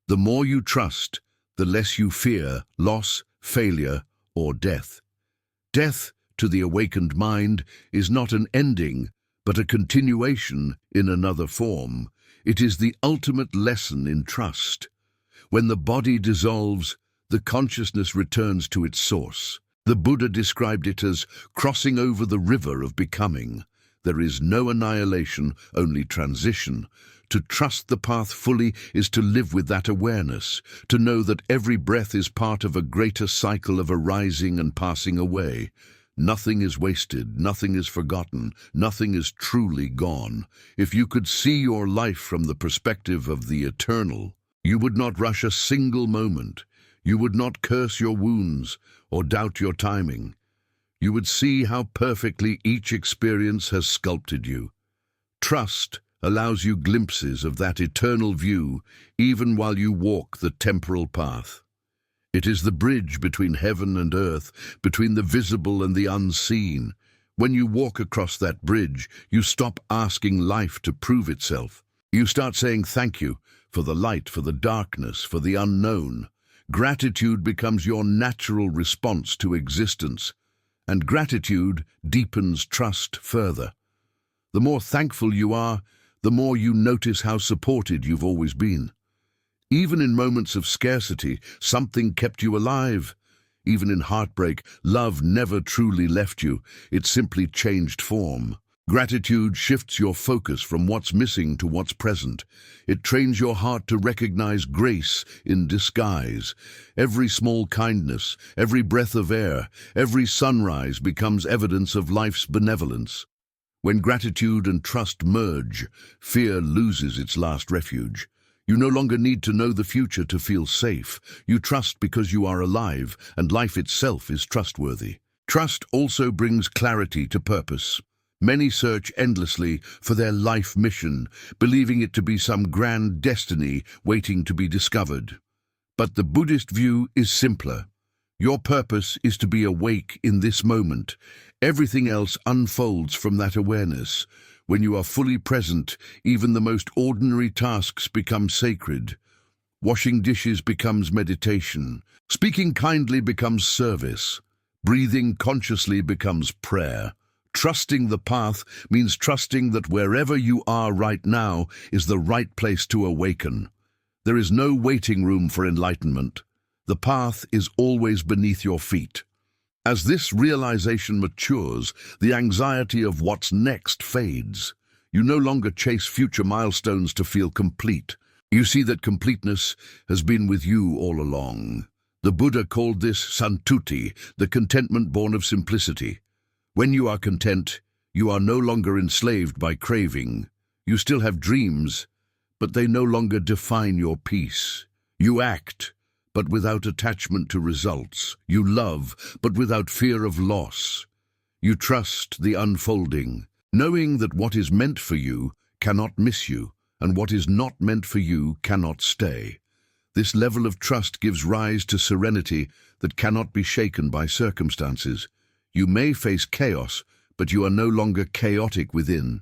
The more you trust, the less you fear loss, failure, or death. Death, to the awakened mind, is not an ending, but a continuation in another form. It is the ultimate lesson in trust. When the body dissolves, the consciousness returns to its source. The Buddha described it as crossing over the river of becoming. There is no annihilation, only transition. To trust the path fully is to live with that awareness, to know that every breath is part of a greater cycle of arising and passing away. Nothing is wasted, nothing is forgotten, nothing is truly gone. If you could see your life from the perspective of the eternal, you would not rush a single moment. You would not curse your wounds or doubt your timing. You would see how perfectly each experience has sculpted you. Trust allows you glimpses of that eternal view even while you walk the temporal path. It is the bridge between heaven and earth, between the visible and the unseen. When you walk across that bridge, you stop asking life to prove itself. You start saying thank you for the light, for the darkness, for the unknown. Gratitude becomes your natural response to existence, and gratitude deepens trust further. The more thankful you are, the more you notice how supported you've always been. Even in moments of scarcity, something kept you alive. Even in heartbreak, love never truly left you. It simply changed form. Gratitude shifts your focus from what's missing to what's present. It trains your heart to recognize grace in disguise. Every small kindness, every breath of air, every sunrise becomes evidence of life's benevolence. When gratitude and trust merge, fear loses its last refuge. You no longer need to know the future to feel safe. You trust because you are alive, and life itself is trustworthy. Trust also brings clarity to purpose. Many search endlessly for their life mission, believing it to be some grand destiny waiting to be discovered. But the Buddhist view is simpler. Your purpose is to be awake in this moment. Everything else unfolds from that awareness. When you are fully present, even the most ordinary tasks become sacred. Washing dishes becomes meditation. Speaking kindly becomes service. Breathing consciously becomes prayer. Trusting the path means trusting that wherever you are right now is the right place to awaken. There is no waiting room for enlightenment. The path is always beneath your feet. As this realization matures, the anxiety of what's next fades. You no longer chase future milestones to feel complete. You see that completeness has been with you all along. The Buddha called this santuti, the contentment born of simplicity. When you are content, you are no longer enslaved by craving. You still have dreams, but they no longer define your peace. You act, but without attachment to results. You love, but without fear of loss. You trust the unfolding, knowing that what is meant for you cannot miss you, and what is not meant for you cannot stay. This level of trust gives rise to serenity that cannot be shaken by circumstances. You may face chaos, but you are no longer chaotic within.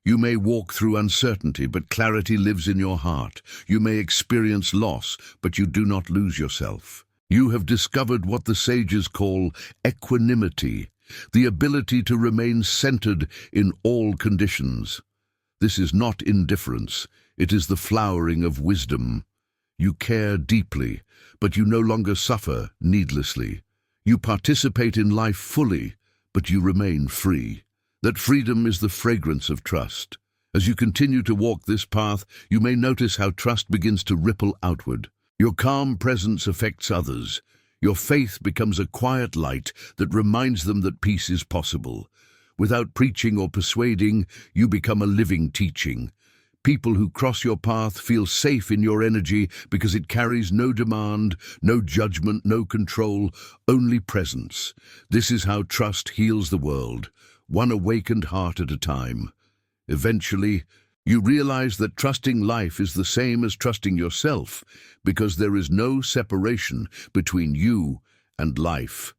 You may walk through uncertainty, but clarity lives in your heart. You may experience loss, but you do not lose yourself. You have discovered what the sages call equanimity, the ability to remain centered in all conditions. This is not indifference, it is the flowering of wisdom. You care deeply, but you no longer suffer needlessly. You participate in life fully, but you remain free. That freedom is the fragrance of trust. As you continue to walk this path, you may notice how trust begins to ripple outward. Your calm presence affects others. Your faith becomes a quiet light that reminds them that peace is possible. Without preaching or persuading, you become a living teaching. People who cross your path feel safe in your energy because it carries no demand, no judgment, no control, only presence. This is how trust heals the world, one awakened heart at a time. Eventually, you realize that trusting life is the same as trusting yourself, because there is no separation between you and life.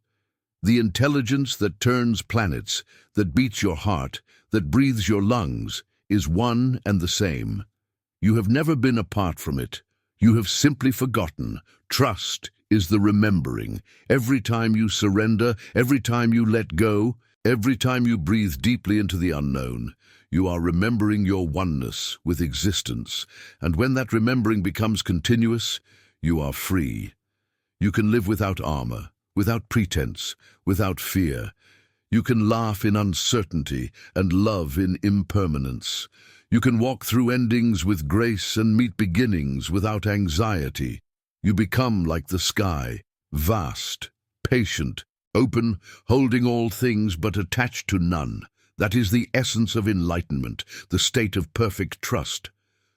The intelligence that turns planets, that beats your heart, that breathes your lungs, is one and the same. You have never been apart from it. You have simply forgotten. Trust is the remembering. Every time you surrender, every time you let go, every time you breathe deeply into the unknown, you are remembering your oneness with existence. And when that remembering becomes continuous, you are free. You can live without armor, without pretense, without fear. You can laugh in uncertainty and love in impermanence. You can walk through endings with grace and meet beginnings without anxiety. You become like the sky, vast, patient, Open, holding all things but attached to none. That is the essence of enlightenment, the state of perfect trust.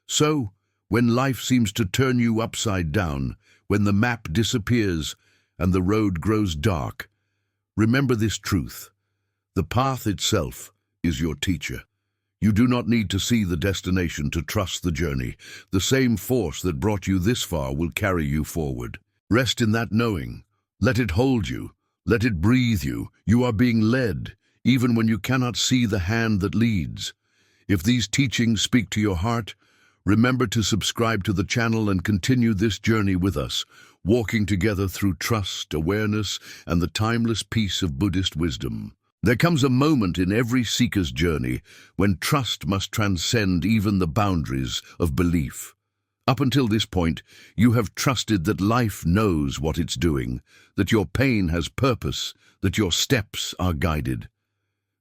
So, when life seems to turn you upside down, when the map disappears and the road grows dark, remember this truth. The path itself is your teacher. You do not need to see the destination to trust the journey. The same force that brought you this far will carry you forward. Rest in that knowing. Let it hold you. Let it breathe you. You are being led, even when you cannot see the hand that leads. If these teachings speak to your heart, remember to subscribe to the channel and continue this journey with us, walking together through trust, awareness, and the timeless peace of Buddhist wisdom. There comes a moment in every seeker's journey when trust must transcend even the boundaries of belief. Up until this point, you have trusted that life knows what it's doing, that your pain has purpose, that your steps are guided.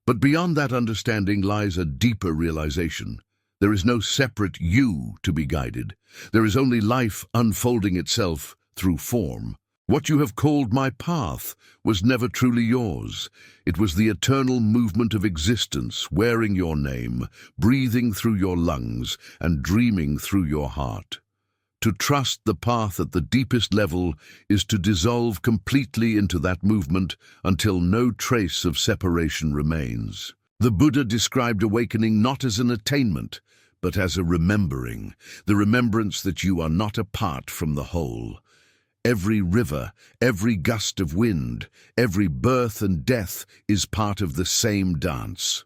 But beyond that understanding lies a deeper realization. There is no separate you to be guided. There is only life unfolding itself through form. What you have called my path was never truly yours. It was the eternal movement of existence, wearing your name, breathing through your lungs, and dreaming through your heart. To trust the path at the deepest level is to dissolve completely into that movement until no trace of separation remains. The Buddha described awakening not as an attainment, but as a remembering, the remembrance that you are not apart from the whole. Every river, every gust of wind, every birth and death is part of the same dance.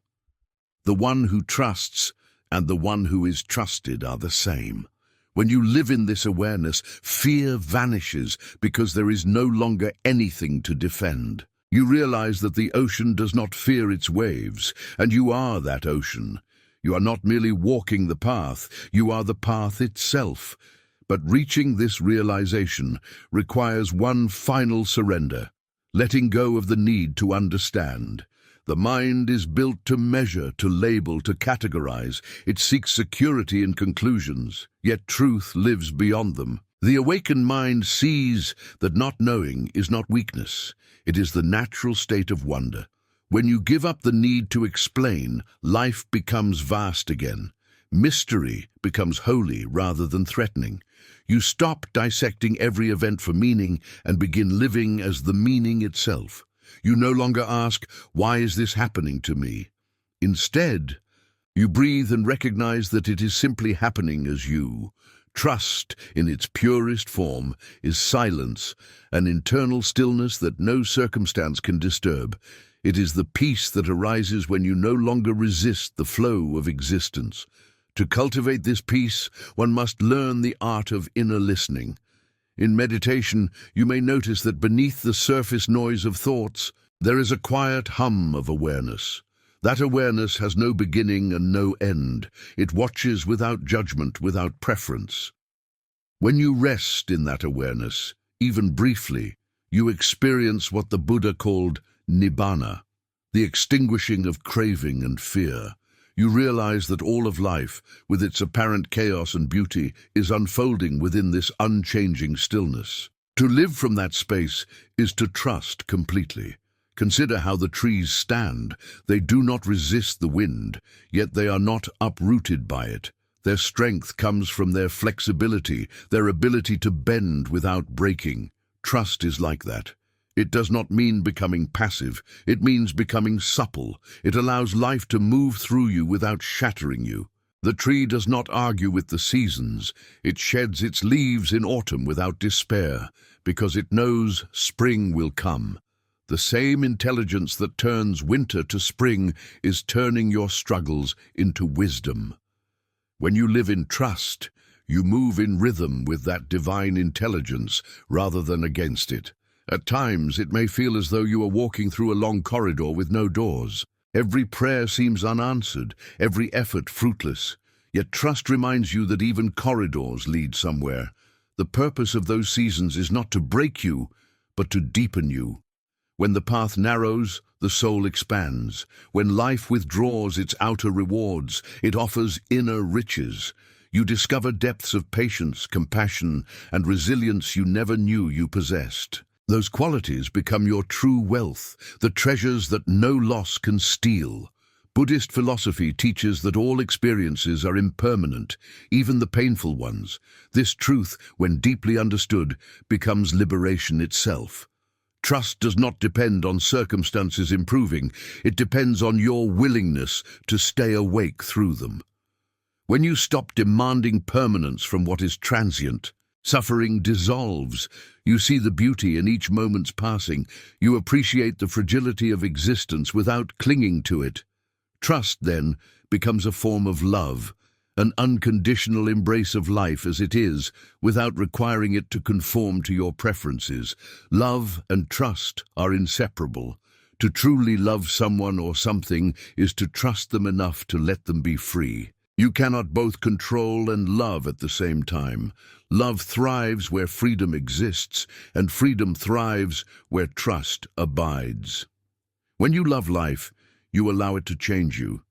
The one who trusts and the one who is trusted are the same. When you live in this awareness, fear vanishes because there is no longer anything to defend. You realize that the ocean does not fear its waves, and you are that ocean. You are not merely walking the path, you are the path itself. But reaching this realization requires one final surrender, letting go of the need to understand. The mind is built to measure, to label, to categorize. It seeks security in conclusions, yet truth lives beyond them. The awakened mind sees that not knowing is not weakness. It is the natural state of wonder. When you give up the need to explain, life becomes vast again. Mystery becomes holy rather than threatening. You stop dissecting every event for meaning and begin living as the meaning itself. You no longer ask, "Why is this happening to me?" Instead, you breathe and recognize that it is simply happening as you. Trust, in its purest form, is silence, an internal stillness that no circumstance can disturb. It is the peace that arises when you no longer resist the flow of existence. To cultivate this peace, one must learn the art of inner listening. In meditation, you may notice that beneath the surface noise of thoughts, there is a quiet hum of awareness. That awareness has no beginning and no end. It watches without judgment, without preference. When you rest in that awareness, even briefly, you experience what the Buddha called nibbana, the extinguishing of craving and fear. You realize that all of life, with its apparent chaos and beauty, is unfolding within this unchanging stillness. To live from that space is to trust completely. Consider how the trees stand. They do not resist the wind, yet they are not uprooted by it. Their strength comes from their flexibility, their ability to bend without breaking. Trust is like that. It does not mean becoming passive. It means becoming supple. It allows life to move through you without shattering you. The tree does not argue with the seasons. It sheds its leaves in autumn without despair, because it knows spring will come. The same intelligence that turns winter to spring is turning your struggles into wisdom. When you live in trust, you move in rhythm with that divine intelligence rather than against it. At times, it may feel as though you are walking through a long corridor with no doors. Every prayer seems unanswered, every effort fruitless. Yet trust reminds you that even corridors lead somewhere. The purpose of those seasons is not to break you, but to deepen you. When the path narrows, the soul expands. When life withdraws its outer rewards, it offers inner riches. You discover depths of patience, compassion, and resilience you never knew you possessed. Those qualities become your true wealth, the treasures that no loss can steal. Buddhist philosophy teaches that all experiences are impermanent, even the painful ones. This truth, when deeply understood, becomes liberation itself. Trust does not depend on circumstances improving. It depends on your willingness to stay awake through them. When you stop demanding permanence from what is transient, suffering dissolves. You see the beauty in each moment's passing. You appreciate the fragility of existence without clinging to it. Trust, then, becomes a form of love, an unconditional embrace of life as it is, without requiring it to conform to your preferences. Love and trust are inseparable. To truly love someone or something is to trust them enough to let them be free. You cannot both control and love at the same time. Love thrives where freedom exists, and freedom thrives where trust abides. When you love life, you allow it to change you.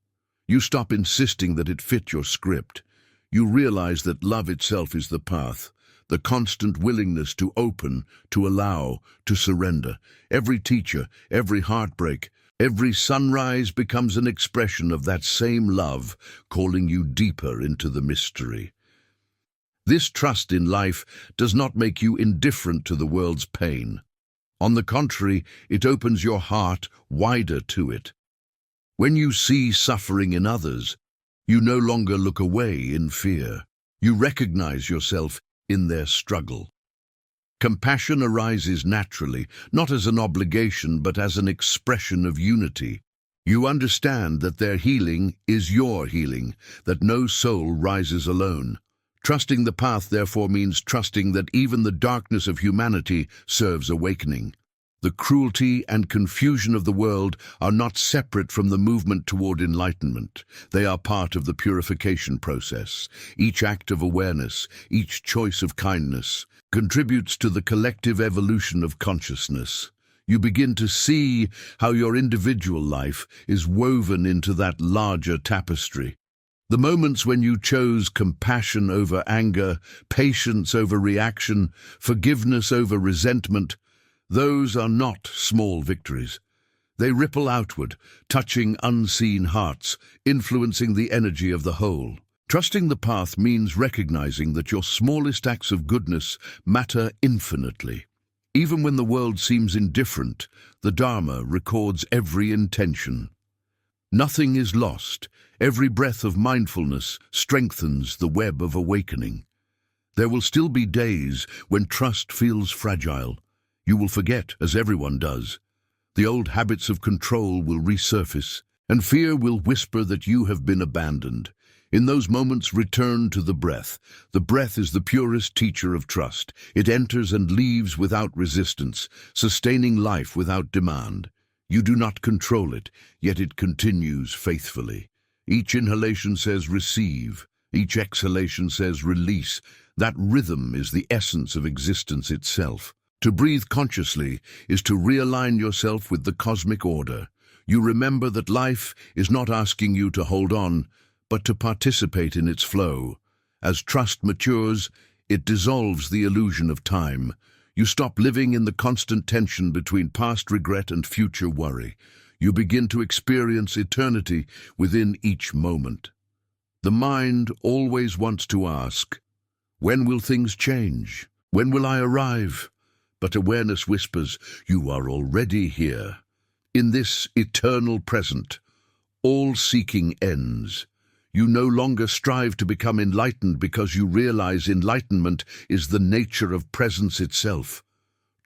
You stop insisting that it fit your script. You realize that love itself is the path, the constant willingness to open, to allow, to surrender. Every teacher, every heartbreak, every sunrise becomes an expression of that same love, calling you deeper into the mystery. This trust in life does not make you indifferent to the world's pain. On the contrary, it opens your heart wider to it. When you see suffering in others, you no longer look away in fear. You recognize yourself in their struggle. Compassion arises naturally, not as an obligation but as an expression of unity. You understand that their healing is your healing, that no soul rises alone. Trusting the path, therefore, means trusting that even the darkness of humanity serves awakening. The cruelty and confusion of the world are not separate from the movement toward enlightenment. They are part of the purification process. Each act of awareness, each choice of kindness, contributes to the collective evolution of consciousness. You begin to see how your individual life is woven into that larger tapestry. The moments when you chose compassion over anger, patience over reaction, forgiveness over resentment, those are not small victories. They ripple outward, touching unseen hearts, influencing the energy of the whole. Trusting the path means recognizing that your smallest acts of goodness matter infinitely. Even when the world seems indifferent, the Dharma records every intention. Nothing is lost. Every breath of mindfulness strengthens the web of awakening. There will still be days when trust feels fragile. You will forget, as everyone does. The old habits of control will resurface, and fear will whisper that you have been abandoned. In those moments, return to the breath. The breath is the purest teacher of trust. It enters and leaves without resistance, sustaining life without demand. You do not control it, yet it continues faithfully. Each inhalation says receive. Each exhalation says release. That rhythm is the essence of existence itself. To breathe consciously is to realign yourself with the cosmic order. You remember that life is not asking you to hold on, but to participate in its flow. As trust matures, it dissolves the illusion of time. You stop living in the constant tension between past regret and future worry. You begin to experience eternity within each moment. The mind always wants to ask, when will things change? When will I arrive? But awareness whispers, you are already here. In this eternal present, all seeking ends. You no longer strive to become enlightened because you realize enlightenment is the nature of presence itself.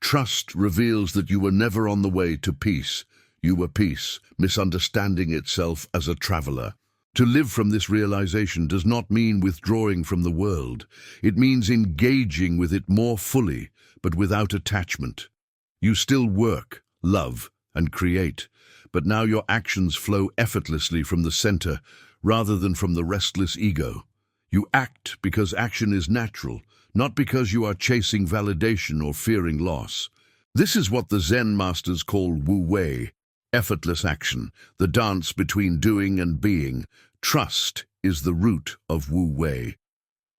Trust reveals that you were never on the way to peace. You were peace, misunderstanding itself as a traveler. To live from this realization does not mean withdrawing from the world. It means engaging with it more fully, but without attachment. You still work, love, and create, but now your actions flow effortlessly from the center rather than from the restless ego. You act because action is natural, not because you are chasing validation or fearing loss. This is what the Zen masters call Wu Wei, effortless action, the dance between doing and being. Trust is the root of Wu Wei.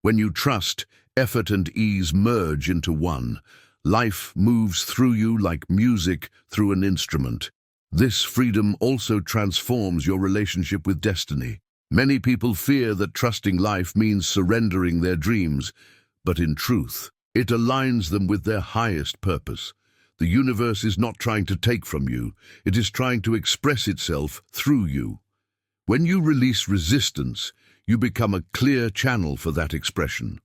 When you trust, effort and ease merge into one. Life moves through you like music through an instrument. This freedom also transforms your relationship with destiny. Many people fear that trusting life means surrendering their dreams, but in truth, it aligns them with their highest purpose. The universe is not trying to take from you, it is trying to express itself through you. When you release resistance, you become a clear channel for that expression.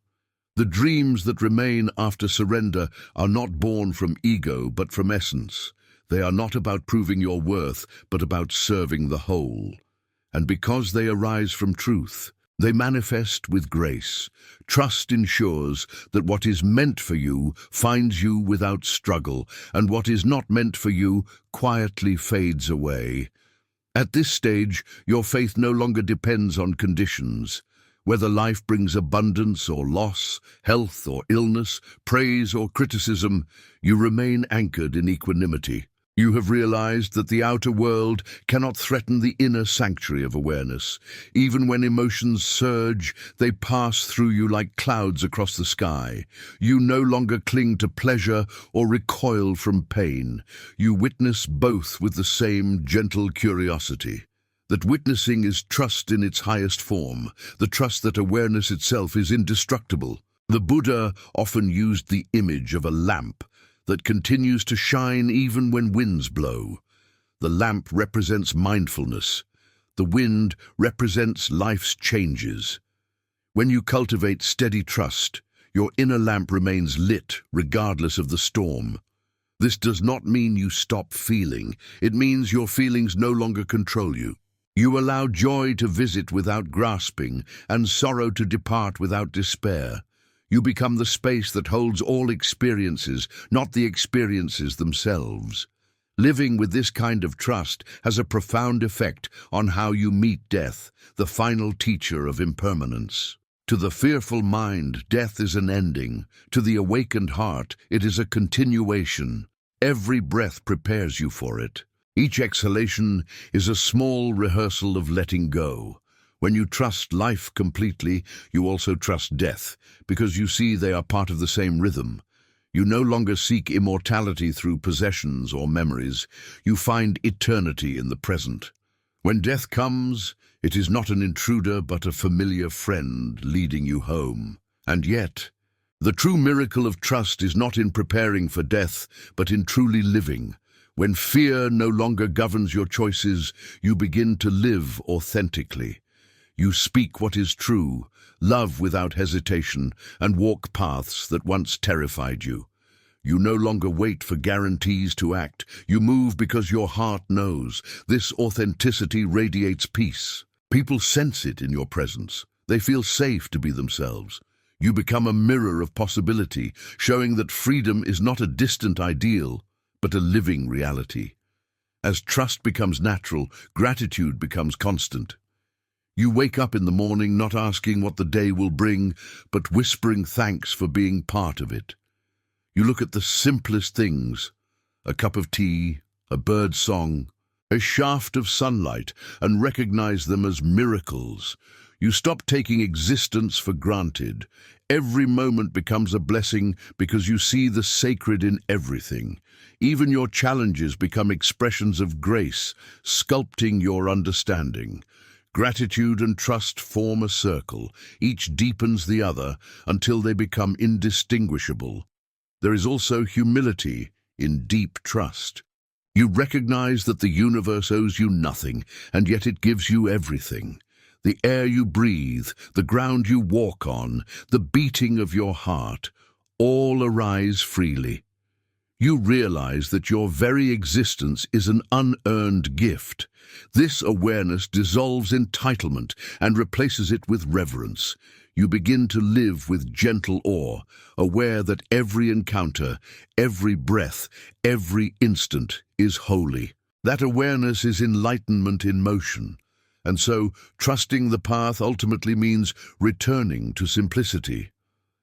The dreams that remain after surrender are not born from ego, but from essence. They are not about proving your worth, but about serving the whole. And because they arise from truth, they manifest with grace. Trust ensures that what is meant for you finds you without struggle, and what is not meant for you quietly fades away. At this stage, your faith no longer depends on conditions. Whether life brings abundance or loss, health or illness, praise or criticism, you remain anchored in equanimity. You have realized that the outer world cannot threaten the inner sanctuary of awareness. Even when emotions surge, they pass through you like clouds across the sky. You no longer cling to pleasure or recoil from pain. You witness both with the same gentle curiosity. That witnessing is trust in its highest form, the trust that awareness itself is indestructible. The Buddha often used the image of a lamp that continues to shine even when winds blow. The lamp represents mindfulness. The wind represents life's changes. When you cultivate steady trust, your inner lamp remains lit regardless of the storm. This does not mean you stop feeling. It means your feelings no longer control you. You allow joy to visit without grasping and sorrow to depart without despair. You become the space that holds all experiences, not the experiences themselves. Living with this kind of trust has a profound effect on how you meet death, the final teacher of impermanence. To the fearful mind, death is an ending. To the awakened heart, it is a continuation. Every breath prepares you for it. Each exhalation is a small rehearsal of letting go. When you trust life completely, you also trust death, because you see they are part of the same rhythm. You no longer seek immortality through possessions or memories. You find eternity in the present. When death comes, it is not an intruder but a familiar friend leading you home. And yet, the true miracle of trust is not in preparing for death, but in truly living. When fear no longer governs your choices, you begin to live authentically. You speak what is true, love without hesitation, and walk paths that once terrified you. You no longer wait for guarantees to act. You move because your heart knows. This authenticity radiates peace. People sense it in your presence. They feel safe to be themselves. You become a mirror of possibility, showing that freedom is not a distant ideal, but a living reality. As trust becomes natural, gratitude becomes constant. You wake up in the morning not asking what the day will bring, but whispering thanks for being part of it. You look at the simplest things, a cup of tea, a bird's song, a shaft of sunlight, and recognize them as miracles. You stop taking existence for granted. Every moment becomes a blessing because you see the sacred in everything. Even your challenges become expressions of grace, sculpting your understanding. Gratitude and trust form a circle. Each deepens the other until they become indistinguishable. There is also humility in deep trust. You recognize that the universe owes you nothing, and yet it gives you everything. The air you breathe, the ground you walk on, the beating of your heart, all arise freely. You realize that your very existence is an unearned gift. This awareness dissolves entitlement and replaces it with reverence. You begin to live with gentle awe, aware that every encounter, every breath, every instant is holy. That awareness is enlightenment in motion. And so, trusting the path ultimately means returning to simplicity.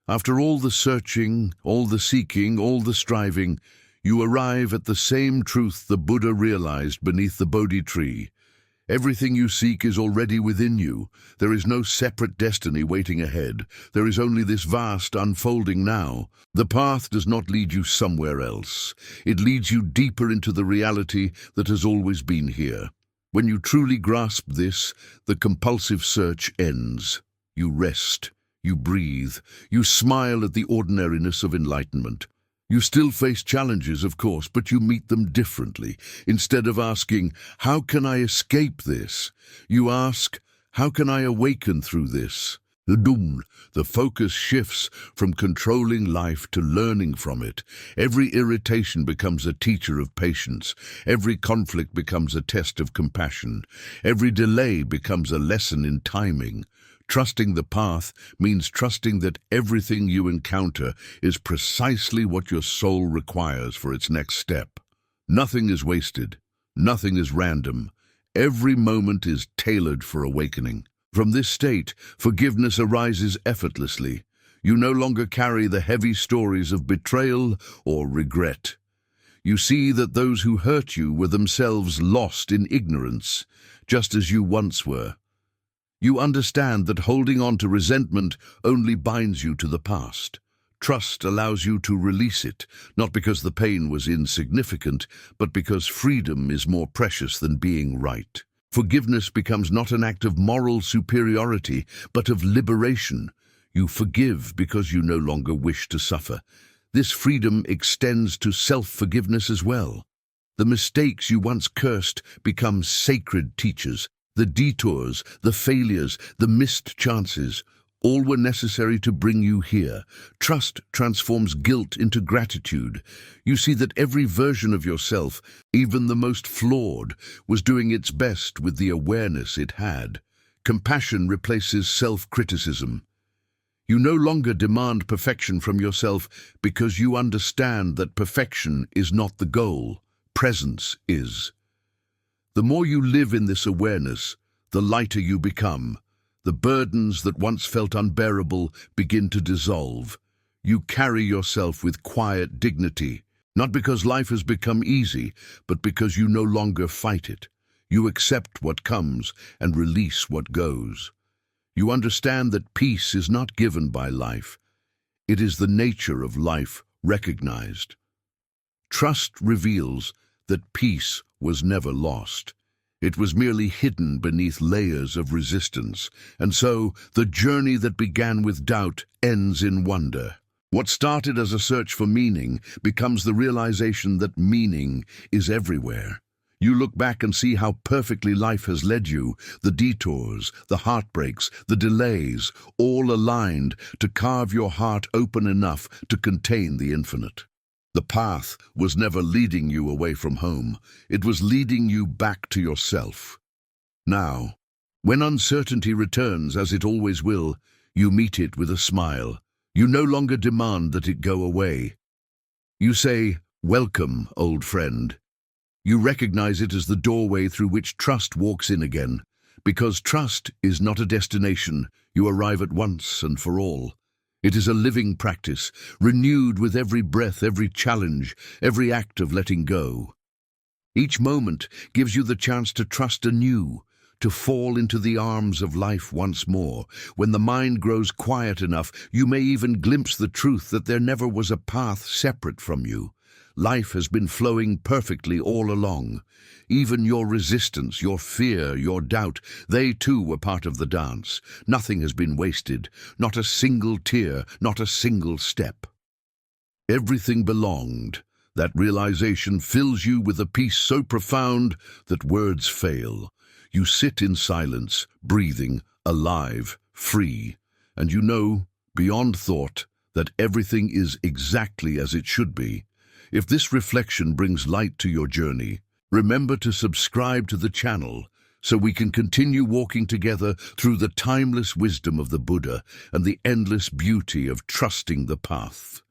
After all the searching, all the seeking, all the striving, you arrive at the same truth the Buddha realized beneath the Bodhi tree. Everything you seek is already within you. There is no separate destiny waiting ahead. There is only this vast unfolding now. The path does not lead you somewhere else. It leads you deeper into the reality that has always been here. When you truly grasp this, the compulsive search ends. You rest, you breathe, you smile at the ordinariness of enlightenment. You still face challenges, of course, but you meet them differently. Instead of asking, "How can I escape this?" you ask, "How can I awaken through this?" The focus shifts from controlling life to learning from it. Every irritation becomes a teacher of patience. Every conflict becomes a test of compassion. Every delay becomes a lesson in timing. Trusting the path means trusting that everything you encounter is precisely what your soul requires for its next step. Nothing is wasted. Nothing is random. Every moment is tailored for awakening. From this state, forgiveness arises effortlessly. You no longer carry the heavy stories of betrayal or regret. You see that those who hurt you were themselves lost in ignorance, just as you once were. You understand that holding on to resentment only binds you to the past. Trust allows you to release it, not because the pain was insignificant, but because freedom is more precious than being right. Forgiveness becomes not an act of moral superiority, but of liberation. You forgive because you no longer wish to suffer. This freedom extends to self-forgiveness as well. The mistakes you once cursed become sacred teachers. The detours, the failures, the missed chances, all were necessary to bring you here. Trust transforms guilt into gratitude. You see that every version of yourself, even the most flawed, was doing its best with the awareness it had. Compassion replaces self-criticism. You no longer demand perfection from yourself because you understand that perfection is not the goal. Presence is. The more you live in this awareness, the lighter you become. The burdens that once felt unbearable begin to dissolve. You carry yourself with quiet dignity, not because life has become easy, but because you no longer fight it. You accept what comes and release what goes. You understand that peace is not given by life. It is the nature of life recognized. Trust reveals that peace was never lost. It was merely hidden beneath layers of resistance, and so the journey that began with doubt ends in wonder. What started as a search for meaning becomes the realization that meaning is everywhere. You look back and see how perfectly life has led you, the detours, the heartbreaks, the delays, all aligned to carve your heart open enough to contain the infinite. The path was never leading you away from home. It was leading you back to yourself. Now, when uncertainty returns, as it always will, you meet it with a smile. You no longer demand that it go away. You say, "Welcome, old friend." You recognize it as the doorway through which trust walks in again. Because trust is not a destination, you arrive at once and for all. It is a living practice, renewed with every breath, every challenge, every act of letting go. Each moment gives you the chance to trust anew, to fall into the arms of life once more. When the mind grows quiet enough, you may even glimpse the truth that there never was a path separate from you. Life has been flowing perfectly all along. Even your resistance, your fear, your doubt, they too were part of the dance. Nothing has been wasted, not a single tear, not a single step. Everything belonged. That realization fills you with a peace so profound that words fail. You sit in silence, breathing, alive, free, and you know, beyond thought, that everything is exactly as it should be. If this reflection brings light to your journey, remember to subscribe to the channel so we can continue walking together through the timeless wisdom of the Buddha and the endless beauty of trusting the path.